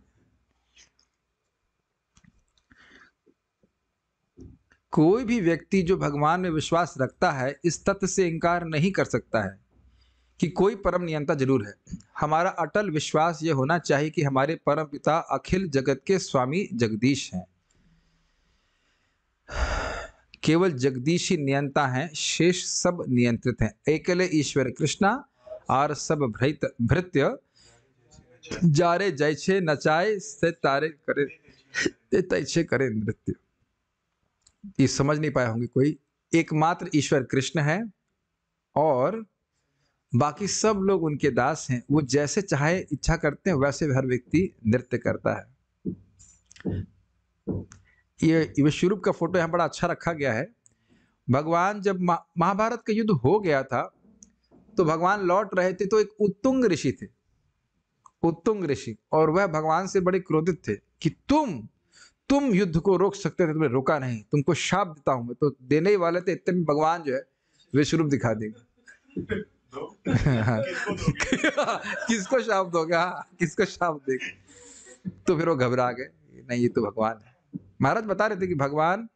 कोई भी व्यक्ति जो भगवान में विश्वास रखता है इस तथ्य से इनकार नहीं कर सकता है कि कोई परम नियंता जरूर है। हमारा अटल विश्वास यह होना चाहिए कि हमारे परम पिता अखिल जगत के स्वामी जगदीश हैं। केवल जगदीश ही नियंता हैं, शेष सब नियंत्रित हैं। एकले ईश्वर कृष्णा और सब भृत्य जारे जैसे नचाए से तारे करे तैसे करे नृत्य। ये समझ नहीं पाए होंगे कोई। एकमात्र ईश्वर कृष्ण है और बाकी सब लोग उनके दास हैं। वो जैसे चाहे इच्छा करते हैं वैसे हर व्यक्ति नृत्य करता है। ये विश्वरूप का फोटो यहाँ बड़ा अच्छा रखा गया है। भगवान जब महाभारत का युद्ध हो गया था तो भगवान लौट रहे थे, तो एक उत्तुंग ऋषि थे, उत्तुंग ऋषि, और वह भगवान से बड़े क्रोधित थे कि तुम युद्ध को रोक सकते थे, तुमने रोका नहीं, तुमको शाप देता हूं मैं। तो देने ही वाले थे, इतने में भगवान जो है विश्वरूप दिखा देगा। किसको शाप दोगे? किसको शाप देगा? तो फिर वो घबरा गए, नहीं ये तो भगवान है। महाराज बता रहे थे कि भगवान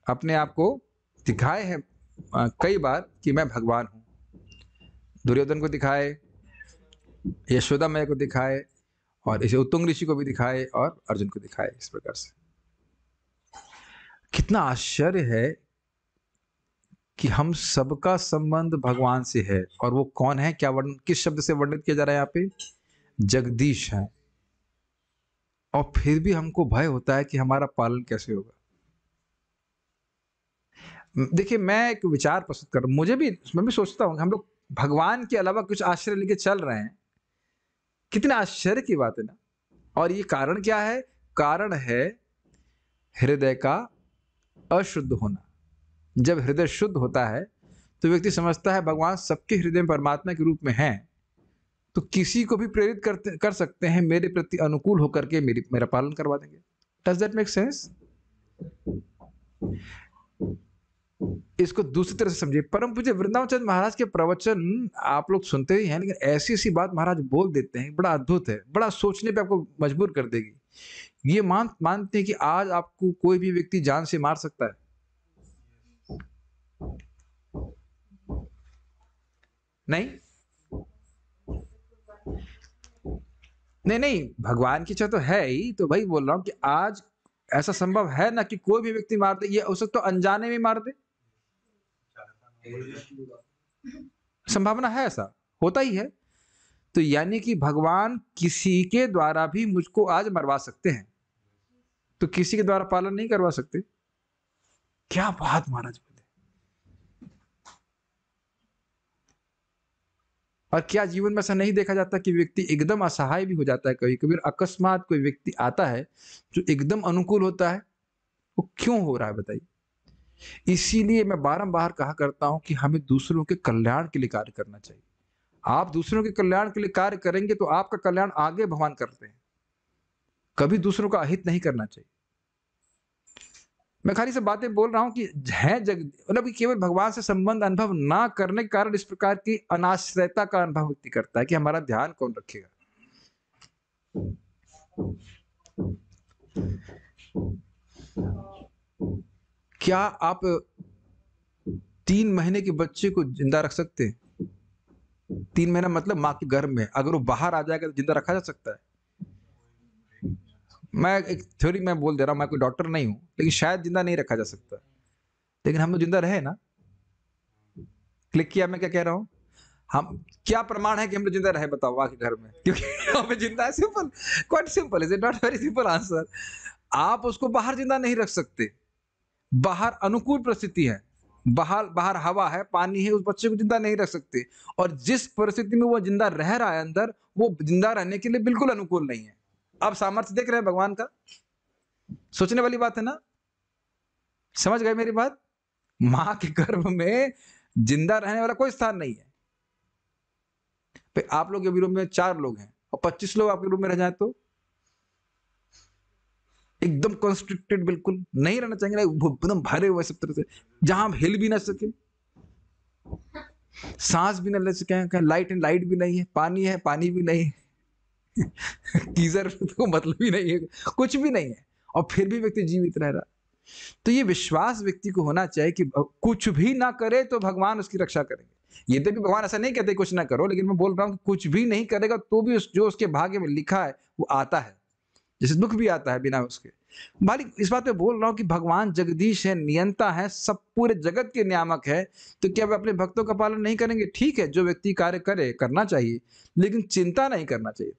अपने आप को दिखाए हैं कई बार कि मैं भगवान हूं। दुर्योधन को दिखाए, यशोदा मैया को दिखाए, और इसे उत्तुंग ऋषि को भी दिखाए, और अर्जुन को दिखाए। इस प्रकार से कितना आश्चर्य है कि हम सबका संबंध भगवान से है। और वो कौन है, क्या वर्णन, किस शब्द से वर्णित किया जा रहा है यहाँ पे? जगदीश है। और फिर भी हमको भय होता है कि हमारा पालन कैसे होगा। देखिए, मैं एक विचार प्रस्तुत कर रहा हूं, मैं भी सोचता हूँ कि हम लोग भगवान के अलावा कुछ आश्रय लेके चल रहे हैं। कितना आश्चर्य की बात है ना। और ये कारण क्या है? कारण है हृदय का अशुद्ध होना। जब हृदय शुद्ध होता है तो व्यक्ति समझता है भगवान सबके हृदय में परमात्मा के रूप में है, तो किसी को भी प्रेरित कर सकते हैं, मेरे प्रति अनुकूल होकर के मेरा पालन करवा देंगे। Does that make sense? इसको दूसरी तरह से समझिए। परम पूज्य वृंदावन चंद्र महाराज के प्रवचन आप लोग सुनते ही हैं, लेकिन ऐसी ऐसी बात महाराज बोल देते हैं, बड़ा अद्भुत है, बड़ा सोचने पे आपको मजबूर कर देगी। ये मानते हैं कि आज आपको कोई भी व्यक्ति जान से मार सकता है। नहीं नहीं नहीं, भगवान की इच्छा तो है ही, तो भाई बोल रहा हूं कि आज ऐसा संभव है ना कि कोई भी व्यक्ति मार दे। ये हो सकता तो अनजाने में मार दे, संभावना है, ऐसा होता ही है। तो यानी कि भगवान किसी के द्वारा भी मुझको आज मरवा सकते हैं, तो किसी के द्वारा पालन नहीं करवा सकते। क्या बात महाराज बोले। और क्या जीवन में ऐसा नहीं देखा जाता कि व्यक्ति एकदम असहाय भी हो जाता है? कभी कभी अकस्मात कोई व्यक्ति आता है जो एकदम अनुकूल होता है। वो क्यों हो रहा है बताइए? इसीलिए मैं बारंबार कहा करता हूं कि हमें दूसरों के कल्याण के लिए कार्य करना चाहिए। आप दूसरों के कल्याण के लिए कार्य करेंगे तो आपका कल्याण आगे भगवान करते हैं। कभी दूसरों का अहित नहीं करना चाहिए। मैं खाली से बातें बोल रहा हूं कि है मतलब कि केवल भगवान से संबंध अनुभव ना करने के कारण इस प्रकार की अनाश्रयता का अनुभव व्यक्ति करता है कि हमारा ध्यान कौन रखेगा। क्या आप 3 महीने के बच्चे को जिंदा रख सकते हैं? 3 महीना मतलब माँ के गर्भ में, अगर वो बाहर आ जाएगा तो जिंदा रखा जा सकता है? मैं एक थ्योरी मैं बोल दे रहा हूं, मैं कोई डॉक्टर नहीं हूं, लेकिन शायद जिंदा नहीं रखा जा सकता। लेकिन हम लोग जिंदा रहे ना। क्लिक किया मैं क्या कह रहा हूं? हम क्या प्रमाण है कि हम लोग जिंदा रहे? बताओ माँ के घर में, क्योंकि हमें जिंदा है। Simple, quite simple, is it not very simple answer. आप उसको बाहर जिंदा नहीं रख सकते। बाहर अनुकूल परिस्थिति है, बाहर हवा है, पानी है, उस बच्चे को जिंदा नहीं रख सकते। और जिस परिस्थिति में वो जिंदा रह रहा है अंदर, वो जिंदा रहने के लिए बिल्कुल अनुकूल नहीं है। आप सामर्थ्य देख रहे हैं भगवान का? सोचने वाली बात है ना। समझ गए मेरी बात? मां के गर्भ में जिंदा रहने वाला कोई स्थान नहीं है। आप लोग के रूम में 4 लोग हैं और 25 लोग आपके रूम में रह जाए तो एकदम कॉन्स्ट्रिक्टेड, बिल्कुल नहीं रहना चाहेंगे, एकदम भरे हुए सब तरह से, जहां आप हिल भी ना सके, सांस भी ना ले सके, लाइट भी नहीं है, पानी भी नहीं है गीजर तो मतलब ही नहीं है, कुछ भी नहीं है, और फिर भी व्यक्ति जीवित रह रहा। तो ये विश्वास व्यक्ति को होना चाहिए कि कुछ भी ना करे तो भगवान उसकी रक्षा करेंगे। ये तो भी भगवान ऐसा नहीं कहते कुछ ना करो, लेकिन मैं बोल रहा हूं कि कुछ भी नहीं करेगा तो भी जो उसके भाग्य में लिखा है वो आता है। जैसे दुख भी आता है बिना उसके। मालिक, इस बात पे बोल रहा हूं कि भगवान जगदीश है, नियंता है, सब पूरे जगत के नियामक है। तो क्या वे अपने भक्तों का पालन नहीं करेंगे? ठीक है, जो व्यक्ति कार्य करे करना चाहिए, लेकिन चिंता नहीं करना चाहिए।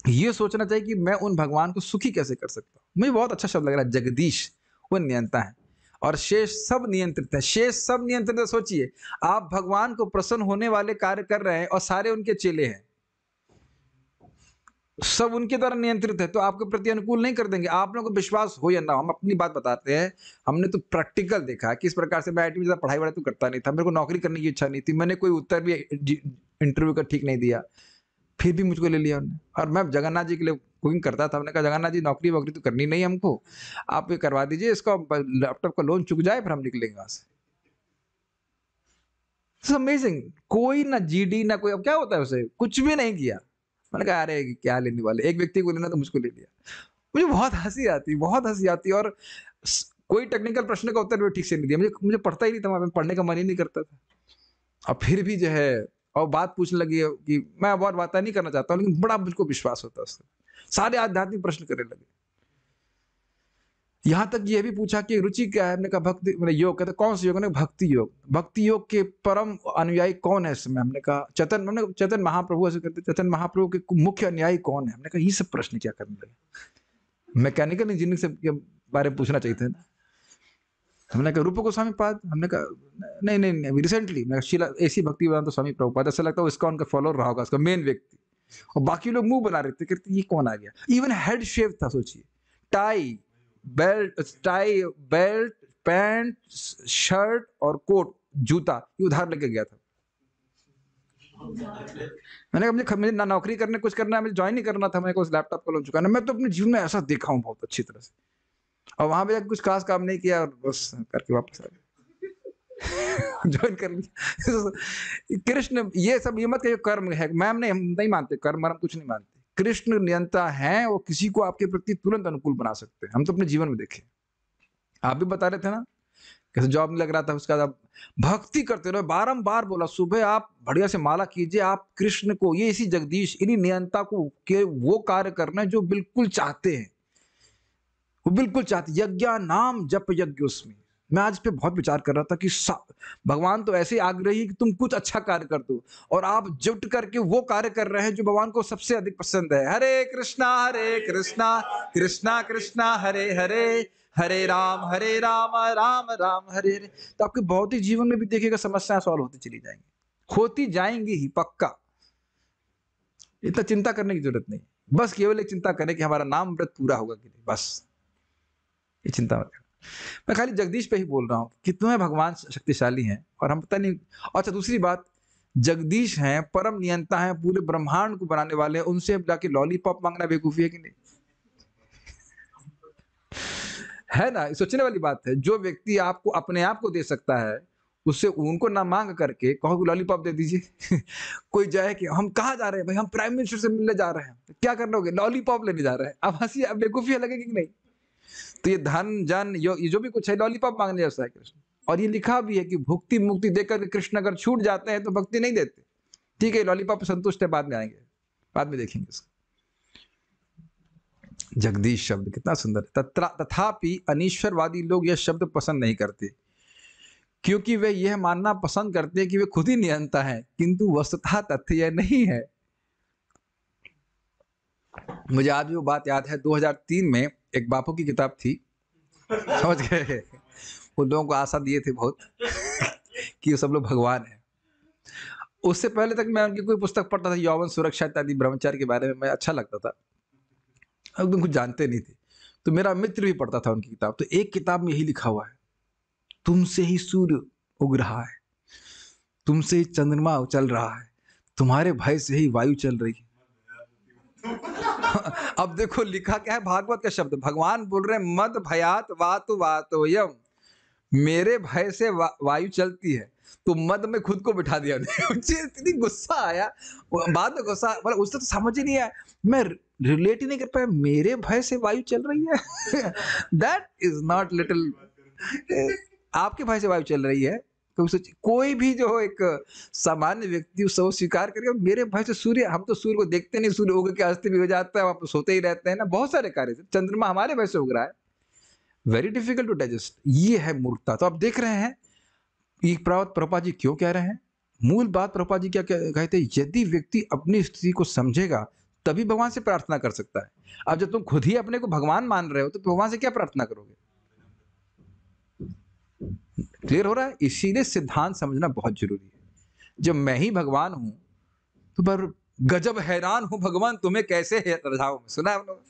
ये सोचना चाहिए कि मैं उन भगवान को सुखी कैसे कर सकता हूं। मुझे बहुत अच्छा शब्द लग रहा है, जगदीश। वो नियंता है और शेष सब नियंत्रित है। शेष सब नियंत्रित है। सोचिए, आप भगवान को प्रसन्न होने वाले कार्य कर रहे हैं और सारे उनके चेले हैं, सब उनके द्वारा नियंत्रित है, तो आपके प्रति अनुकूल नहीं कर देंगे। आप लोगों को विश्वास हो या ना, हम अपनी बात बताते हैं। हमने तो प्रैक्टिकल देखा किस प्रकार से। मैं आईटी में ज्यादा पढ़ाई वढ़ाई तो करता नहीं था, मेरे को नौकरी करने की इच्छा नहीं थी, मैंने कोई उत्तर भी इंटरव्यू का ठीक नहीं दिया, फिर भी मुझको ले लिया उन्होंने। और मैं जगन्नाथ जी के लिए कुकिंग करता था। हमने कहा जगन्नाथ जी नौकरी वोकरी तो करनी नहीं हमको, आप ये करवा दीजिए, इसका लैपटॉप का लोन चुक जाए, फिर हम निकलेंगे वहां से। अमेजिंग। कोई ना जीडी ना कोई, अब क्या होता है उसे, कुछ भी नहीं किया। मैंने कहा अरे क्या लेने वाले, एक व्यक्ति को लेना तो मुझको ले लिया। मुझे बहुत हंसी आती, बहुत हंसी आती। और कोई टेक्निकल प्रश्न का उत्तर भी ठीक से नहीं दिया। मुझे पढ़ता ही नहीं था, मैं पढ़ने का मन ही नहीं करता था। और फिर भी जो है, और बात पूछने लगी कि मैं बहुत बातें नहीं करना चाहता हूँ, लेकिन बड़ा मुझको विश्वास होता है उससे। सारे आध्यात्मिक प्रश्न करने लगे। यहाँ तक ये भी पूछा कि रुचि क्या है, हमने कहा भक्ति मतलब योग। कहते कौन सा योग? हमने कहा भक्ति योग। भक्ति योग के परम अनुयायी कौन है इस समय? हमने कहा चैतन्य महाप्रभु। ऐसे कहते चैतन्य महाप्रभु के मुख्य अनुयायी कौन है? हमने कहा ये सब प्रश्न क्या करने लगे, मैकेनिकल इंजीनियरिंग से के बारे में पूछना चाहिए था ना। हमने कहा रूप गोस्वामी पाद। हमने कहा नहीं रिसेंटली मैं शीला ऐसी भक्ति वेदांत स्वामी प्रभुपाद। ऐसा लगता है इसका उनका फॉलोअर रहा होगा, उसका मेन व्यक्ति। और बाकी लोग मुंह बना रहे थे, कहते ये कौन आ गया। इवन हेड शेव था, सोचिए, टाई बेल्ट पैंट शर्ट और कोट जूता ये उधार लेके गया था। मैंने कहा मुझे ना नौकरी करने कुछ करना है, मुझे ज्वाइन नहीं करना था, मेरे को उस लैपटॉप का लोन चुकाना। मैं तो अपने जीवन में ऐसा देखा हूँ बहुत अच्छी तरह से। और वहां पे जाकर कुछ खास काम नहीं किया और बस करके वापस आ गया। ज्वाइन कर लिया। कृष्ण ये सब ये मत कहिए कर्म है, मैम नहीं मानते कर्म मरम कुछ नहीं मानते। कृष्ण नियंता है, वो किसी को आपके प्रति तुरंत अनुकूल बना सकते हैं। हम तो अपने जीवन में देखे, आप भी बता रहे थे ना, कैसे जॉब नहीं लग रहा था, उसका आप भक्ति करते रहो। बारंबार बोला सुबह आप बढ़िया से माला कीजिए, आप कृष्ण को, ये इसी जगदीश इन्हीं नियंता को के वो कार्य करना है जो बिल्कुल चाहते हैं, वो बिल्कुल चाहते। यज्ञ नाम जप यज्ञ उसमें। मैं आज पे बहुत विचार कर रहा था कि भगवान तो ऐसे आग्रही कि तुम कुछ अच्छा कार्य कर दो, और आप जुट करके वो कार्य कर रहे हैं जो भगवान को सबसे अधिक पसंद है। हरे कृष्णा कृष्णा कृष्णा हरे हरे, हरे राम राम राम हरे हरे। तो आपके भौतिक जीवन में भी देखिएगा समस्याएं सॉल्व होती चली जाएंगी, होती जाएंगी ही पक्का। इतना चिंता करने की जरूरत नहीं, बस केवल एक चिंता करें कि हमारा नाम व्रत पूरा होगा कि नहीं, बस ये चिंता मत करना। मैं खाली जगदीश पे ही बोल रहा हूँ, कितने भगवान शक्तिशाली हैं और हम पता नहीं। अच्छा दूसरी बात, जगदीश हैं, परम नियंता हैं, पूरे ब्रह्मांड को बनाने वाले हैं, उनसे अब जाके लॉलीपॉप मांगना बेवकूफी है कि नहीं? है ना, सोचने वाली बात है। जो व्यक्ति आपको अपने आप को दे सकता है, उससे उनको ना मांग करके कहो लॉलीपॉप दे दीजिए। कोई जाए कि हम कहाँ जा रहे हैं भाई, हम प्राइम मिनिस्टर से मिलने जा रहे हैं, क्या कर लोगे? लॉलीपॉप लेने जा रहे हैं। अब हंसी, अब बेवकूफी लगेगी कि नहीं? तो ये धन जन ये जो भी कुछ है लॉलीपॉप मांगने जैसा है कृष्ण। और ये लिखा भी है कि भुक्ति मुक्ति देकर कृष्ण अगर छूट जाते हैं तो भक्ति नहीं देते। ठीक है, लॉलीपॉप संतुष्ट है, बाद में आएंगे, बाद में देखेंगे इसको। जगदीश शब्द कितना सुंदर है। तथापि अनीश्वरवादी लोग यह शब्द पसंद नहीं करते, क्योंकि वे यह मानना पसंद करते हैं कि वे खुद ही नियंता है, किंतु वस्तुतः तथ्य यह नहीं है। मुझे आज भी वो बात याद है, 2003 में एक बापू की किताब थी, समझ गए, उन लोगों को आशा दिए थे बहुत कि सब लोग भगवान है। उससे पहले तक मैं उनकी कोई पुस्तक पढ़ता था, यौवन सुरक्षा इत्यादि ब्रह्मचार्य के बारे में, मैं अच्छा लगता था, एकदम कुछ जानते नहीं थे। तो मेरा मित्र भी पढ़ता था उनकी किताब। तो एक किताब में यही लिखा हुआ है, तुमसे ही सूर्य उग रहा है, तुमसे ही चंद्रमा चल रहा है, तुम्हारे भय से ही वायु चल रही है। अब देखो लिखा क्या है, भागवत का शब्द, भगवान बोल रहे हैं मद भयात वातु वातोयम, मेरे भय से वायु चलती है। तो मद में खुद को बिठा दिया। मुझे इतनी गुस्सा आया, बाद में गुस्सा, मतलब उससे तो समझ ही नहीं आया, मैं रिलेट ही नहीं कर पाया, मेरे भय से वायु चल रही है। दैट इज नॉट लिटिल, आपके भय से वायु चल रही है। कोई भी जो एक सामान्य व्यक्ति उसको स्वीकार करेगा, मेरे भय से सूर्य, हम तो सूर्य को देखते नहीं, सूर्य उग के अस्त भी हो जाता है, वहां पर सोते ही रहते हैं ना, बहुत सारे कार्य। चंद्रमा हमारे भय से उग रहा है, वेरी डिफिकल्ट टू डाइजेस्ट। ये है मूर्खता। तो आप देख रहे हैं ये प्रभुपाद जी क्यों कह रहे हैं। मूल बात प्रभुपाद जी क्या कहते हैं, यदि व्यक्ति अपनी स्थिति को समझेगा तभी भगवान से प्रार्थना कर सकता है। अब जब तुम खुद ही अपने को भगवान मान रहे हो तो भगवान से क्या प्रार्थना करोगे? क्लियर हो रहा है? इसीलिए सिद्धांत समझना बहुत जरूरी है। जब मैं ही भगवान हूं तो पर गजब हैरान हूं भगवान तुम्हें कैसे रझाओ। सुना है आप लोग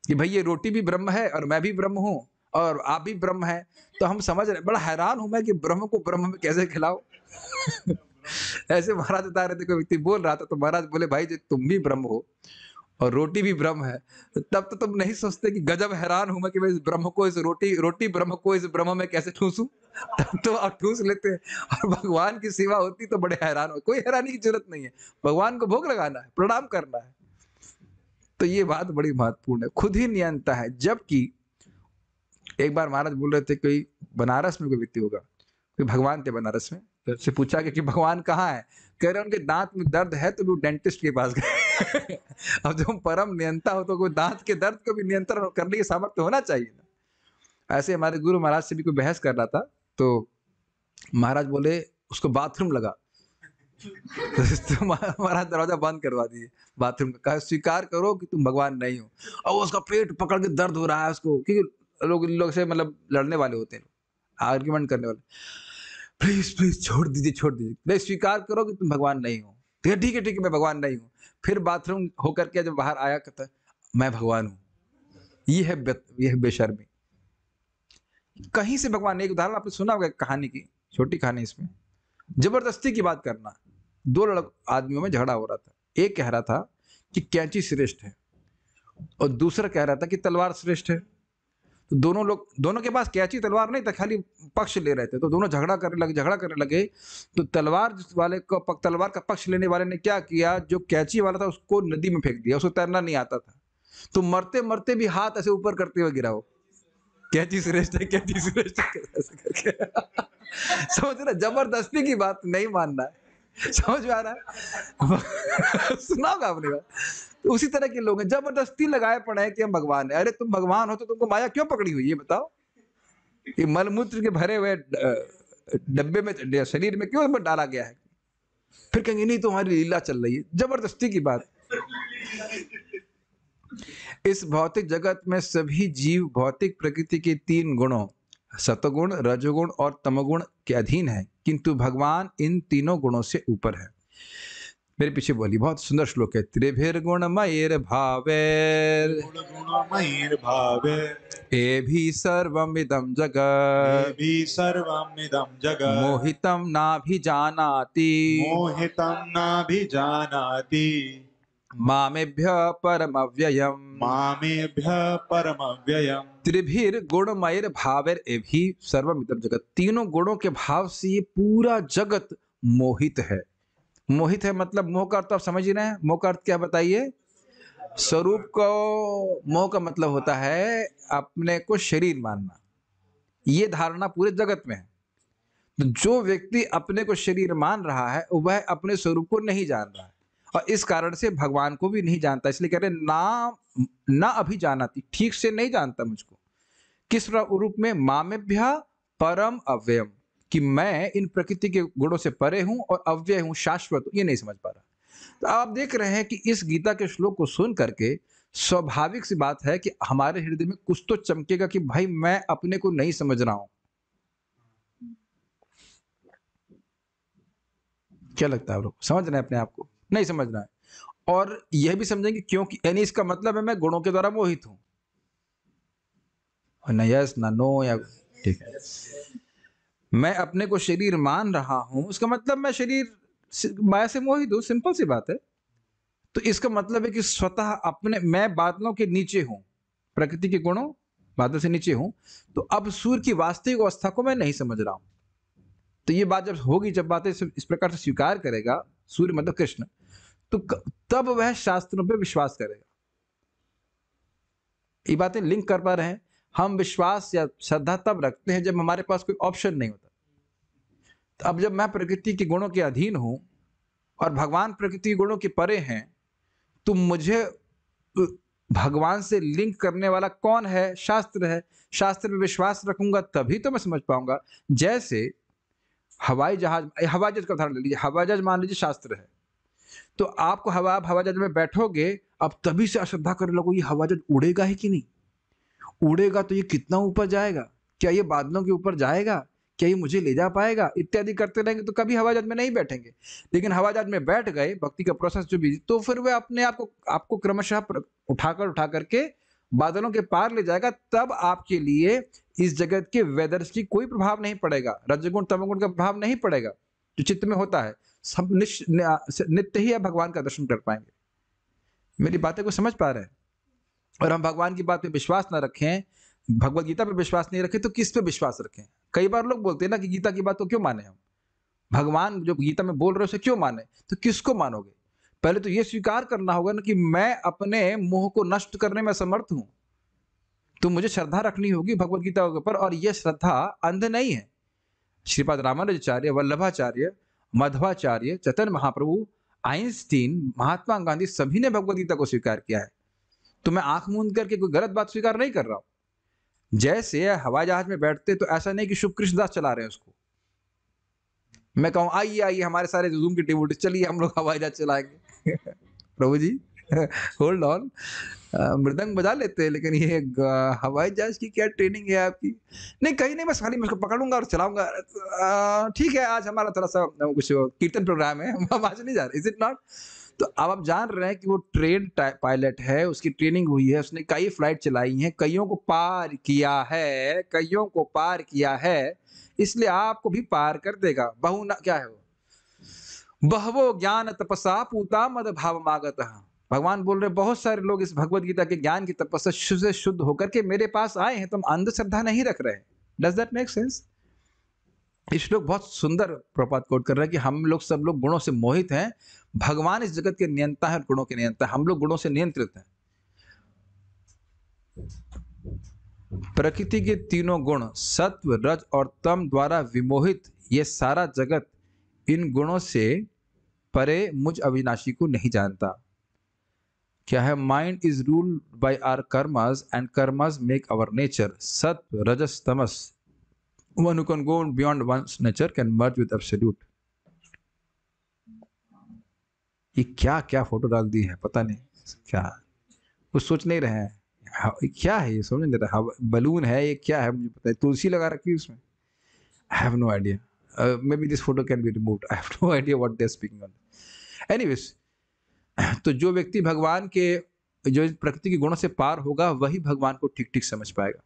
कि भाई ये रोटी भी ब्रह्म है और मैं भी ब्रह्म हूं और आप भी ब्रह्म है, तो हम समझ रहे, बड़ा हैरान हूं मैं कि ब्रह्म को ब्रह्म में कैसे खिलाओ। ऐसे महाराज बता रहे थे, कोई व्यक्ति बोल रहा था तो महाराज बोले भाई जो तुम भी ब्रह्म हो और रोटी भी ब्रह्म है, तब तो तुम नहीं सोचते कि गजब हैरान हूं मैं कि मैं इस ब्रह्म को, इस रोटी ब्रह्म को इस ब्रह्म में कैसे ठूसूं। तब तो आप ठूस लेते हैं। और भगवान की सेवा होती तो बड़े हैरान हो। कोई हैरानी की जरूरत नहीं है, भगवान को भोग लगाना है, प्रणाम करना है। तो ये बात बड़ी महत्वपूर्ण है, खुद ही नियंता है। जबकि एक बार महाराज बोल रहे थे, कोई बनारस में कोई व्यक्ति होगा, कोई भगवान थे बनारस में, तो उससे पूछा कि भगवान कहाँ है? कह रहे उनके दांत में दर्द है तो वो डेंटिस्ट के पास गए। अब जब परम नियंता हो तो कोई दांत के दर्द को भी नियंत्रण करने की सामर्थ्य होना चाहिए ना। ऐसे हमारे गुरु महाराज से भी कोई बहस कर रहा था, तो महाराज बोले उसको बाथरूम लगा। तो महाराज दरवाजा बंद करवा दिए बाथरूम का, कहा स्वीकार करो कि तुम भगवान नहीं हो। और उसका पेट पकड़ के दर्द हो रहा है उसको, क्योंकि लोग से मतलब लड़ने वाले होते हैं, आर्ग्यूमेंट करने वाले। प्लीज प्लीज छोड़ दीजिए, छोड़ दीजिए, नहीं स्वीकार करो कि तुम भगवान नहीं हो। ठीक है ठीक है, मैं भगवान नहीं हूँ। फिर बाथरूम होकर के जब बाहर आया, कहता मैं भगवान हूँ। ये है बेशर्मी। कहीं से भगवान, एक उदाहरण आपने सुना होगा कहानी की, छोटी कहानी, इसमें जबरदस्ती की बात करना। दो आदमियों में झगड़ा हो रहा था। एक कह रहा था कि कैंची श्रेष्ठ है और दूसरा कह रहा था कि तलवार श्रेष्ठ है। तो दोनों के पास कैंची तलवार नहीं था, खाली पक्ष ले रहे थे। तो दोनों झगड़ा करने लगे। तो तलवार का पक्ष लेने वाले ने क्या किया, जो कैंची वाला था उसको नदी में फेंक दिया। उसको तैरना नहीं आता था, तो मरते मरते भी हाथ ऐसे ऊपर करते हुए गिरा। वो कैंची श्रेष्ठ है, कैंची श्रेष्ठ है ऐसे करके। समझ रहे, जबरदस्ती की बात नहीं मानना है। समझ में आ रहा है? सुना होगा आपने बात। तो उसी तरह के लोग हैं, जबरदस्ती लगाए पड़े हैं कि हम भगवान है। अरे तुम भगवान हो तो तुमको माया क्यों पकड़ी हुई, ये बताओ। ये मलमूत्र के भरे हुए डब्बे में, शरीर में क्यों डाला गया है? फिर कहेंगे नहीं तुम्हारी लीला चल रही है। जबरदस्ती की बात। इस भौतिक जगत में सभी जीव भौतिक प्रकृति के 3 गुणों, सतगुण, रजोगुण और तमोगुण के अधीन है, किंतु भगवान इन तीनों गुणों से ऊपर है। मेरे पीछे बोली, बहुत सुंदर श्लोक है। त्रिभिर्गुणमयैर भावैर एभि सर्वमिदं जगत् मोहितं नाभिजानाति मामेभ्यः परमव्ययम् त्रिभिर्गुणमयैर भावैर एभि सर्वमिदं जगत्। तीनों गुणों के भाव से ये पूरा जगत मोहित है। मोहित है मतलब मोह का अर्थ तो आप समझ ही रहे हैं। मोह का अर्थ क्या बताइए? स्वरूप को मोह का मतलब होता है अपने को शरीर मानना। ये धारणा पूरे जगत में है। तो जो व्यक्ति अपने को शरीर मान रहा है वह अपने स्वरूप को नहीं जान रहा है, और इस कारण से भगवान को भी नहीं जानता। इसलिए कह रहे ना अभी जानाति, ठीक से नहीं जानता मुझको। किस रूप में? मामेभ्य परम अव्ययम, कि मैं इन प्रकृति के गुणों से परे हूं और अव्यय हूं, शाश्वत हूं, ये नहीं समझ पा रहा। तो आप देख रहे हैं कि इस गीता के श्लोक को सुन करके स्वाभाविक सी बात है कि हमारे हृदय में कुछ तो चमकेगा कि भाई मैं अपने को नहीं समझ रहा हूं। क्या लगता है आप लोग? समझ रहे हैं अपने आप को? नहीं समझ रहा है। और यह भी समझेंगे क्योंकि, यानी इसका मतलब है मैं गुणों के द्वारा मोहित हूं। ना यस ना नो, या ठीक है, मैं अपने को शरीर मान रहा हूं, उसका मतलब मैं शरीर माया से मोहित हूं। सिंपल सी बात है। तो इसका मतलब है कि स्वतः अपने, मैं बादलों के नीचे हूं, प्रकृति के गुणों बादल से नीचे हूं। तो अब सूर्य की वास्तविक अवस्था को मैं नहीं समझ रहा हूं। तो ये बात जब होगी, जब बातें इस प्रकार से स्वीकार करेगा सूर्य मतलब कृष्ण, तो तब वह शास्त्रों पे विश्वास करेगा। ये बातें लिंक कर पा रहे हैं? हम विश्वास या श्रद्धा तब रखते हैं जब हमारे पास कोई ऑप्शन नहीं होता। तो अब जब मैं प्रकृति के गुणों के अधीन हूं और भगवान प्रकृति के गुणों के परे हैं, तो मुझे भगवान से लिंक करने वाला कौन है? शास्त्र है। शास्त्र पे विश्वास रखूंगा तभी तो मैं समझ पाऊंगा। जैसे हवाई जहाज का उदाहरण ले लीजिए। हवाई जहाज मान लीजिए शास्त्र है, तो आपको हवाई जहाज में बैठोगे, अब तभी से अश्रद्धा करने लगो, ये हवाई जहाज उड़ेगा ही कि नहीं? उड़ेगा तो ये कितना ऊपर जाएगा? क्या ये बादलों के ऊपर जाएगा? क्या ये मुझे ले जा पाएगा? इत्यादि करते रहेंगे तो कभी हवाई जहाज में नहीं बैठेंगे। लेकिन हवाई जहाज में बैठ गए, भक्ति का प्रोसेस जो भी, तो फिर वह अपने आपको क्रमशः उठा करके बादलों के पार ले जाएगा। तब आपके लिए इस जगत के वेदर्स की कोई प्रभाव नहीं पड़ेगा, रजगुण तमोगुण का प्रभाव नहीं पड़ेगा जो चित्त में होता है। सब नित्य ही आप भगवान का दर्शन कर पाएंगे। मेरी बातें को समझ पा रहे हैं? और हम भगवान की बात पे विश्वास ना रखें, भगवत गीता पे विश्वास नहीं रखें, तो किस पे विश्वास रखें? कई बार लोग बोलते हैं ना कि गीता की बात को क्यों माने हम, भगवान जो गीता में बोल रहे हो उसे क्यों माने? तो किसको मानोगे? पहले तो ये स्वीकार करना होगा ना कि मैं अपने मोह को नष्ट करने में समर्थ हूं। तो मुझे श्रद्धा रखनी होगी भगवत गीता के ऊपर, और यह श्रद्धा अंध नहीं है। श्रीपाद रामानुजाचार्य, वल्लभाचार्य, मध्वाचार्य, चैतन्य महाप्रभु, आइंस्टीन, महात्मा गांधी, सभी ने भगवत गीता को स्वीकार किया है। तो मैं आंख मूंद करके कोई गलत बात स्वीकार नहीं कर रहा हूं। जैसे हवाई जहाज में बैठते तो ऐसा नहीं कि शुभ कृष्णदास चला रहे हैं उसको, मैं कहूँ आइए आइए हमारे सारे जूम के डिवोटी चलिए हम लोग हवाई जहाज चलाएंगे प्रभु जी होल्ड ऑन, मृदंग बजा लेते हैं लेकिन ये हवाई जहाज की क्या ट्रेनिंग है आपकी? नहीं कहीं नहीं, बस खाली मैं उसको पकड़ूंगा और चलाऊंगा। ठीक है, आज हमारा थोड़ा सा कुछ कीर्तन प्रोग्राम है, हम आज नहीं जा रहे, इज इट नॉट? तो अब आप जान रहे हैं कि वो ट्रेन पायलट है, उसकी ट्रेनिंग हुई है, उसने कई फ्लाइट चलाई हैं, कईयों को पार किया है, कईयों को पार किया है, इसलिए आपको भी पार कर देगा। बहु ना क्या है वो, बहवो ज्ञान तपसा पूता मद भाव मागत। भगवान बोल रहे बहुत सारे लोग इस भगवत गीता के ज्ञान की तपस्या से शुद्ध होकर के मेरे पास आए हैं, तुम अंधश्रद्धा नहीं रख रहे। Does that make sense? ये श्लोक बहुत सुंदर प्रपात कोट कर रहा है कि हम लोग सब लोग गुणों से मोहित हैं, भगवान इस जगत के नियंता है और गुणों के नियंता है, हम लोग गुणों से नियंत्रित हैं। प्रकृति के तीनों गुण सत्व रज और तम द्वारा विमोहित ये सारा जगत इन गुणों से परे मुझ अविनाशी को नहीं जानता। क्या है? Mind is ruled by our karmas and karmas make our nature. सत्व रजस तमस, one who can go beyond one's nature can merge with absolute। ये क्या क्या फोटो डाल दी है पता नहीं क्या, कुछ सोच नहीं रहे हैं क्या है ये, समझ नहीं रहा। बलून है ये, क्या है मुझे पता है, तुलसी लगा रखी है उसमें, I have no idea. Maybe this photo can be removed, I have no idea what they are speaking on. Anyways, तो जो व्यक्ति भगवान के जो प्रकृति के गुणों से पार होगा वही भगवान को ठीक ठीक समझ पाएगा।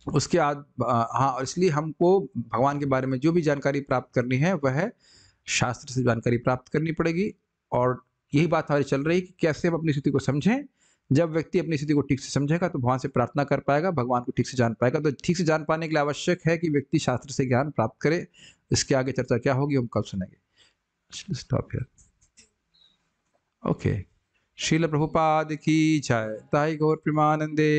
उसके बाद हाँ, इसलिए हमको भगवान के बारे में जो भी जानकारी प्राप्त करनी है वह शास्त्र से जानकारी प्राप्त करनी पड़ेगी। और यही बात हमारी चल रही है कि कैसे हम अपनी स्थिति को समझें। जब व्यक्ति अपनी स्थिति को ठीक से समझेगा तो भगवान से प्रार्थना कर पाएगा, भगवान को ठीक से जान पाएगा। तो ठीक से जान पाने के लिए आवश्यक है कि व्यक्ति शास्त्र से ज्ञान प्राप्त करे। इसके आगे चर्चा क्या होगी हम कल सुनेंगे। Stop here. Okay, Srila Prabhupada की जय। ताई गौर प्रेमानंदे।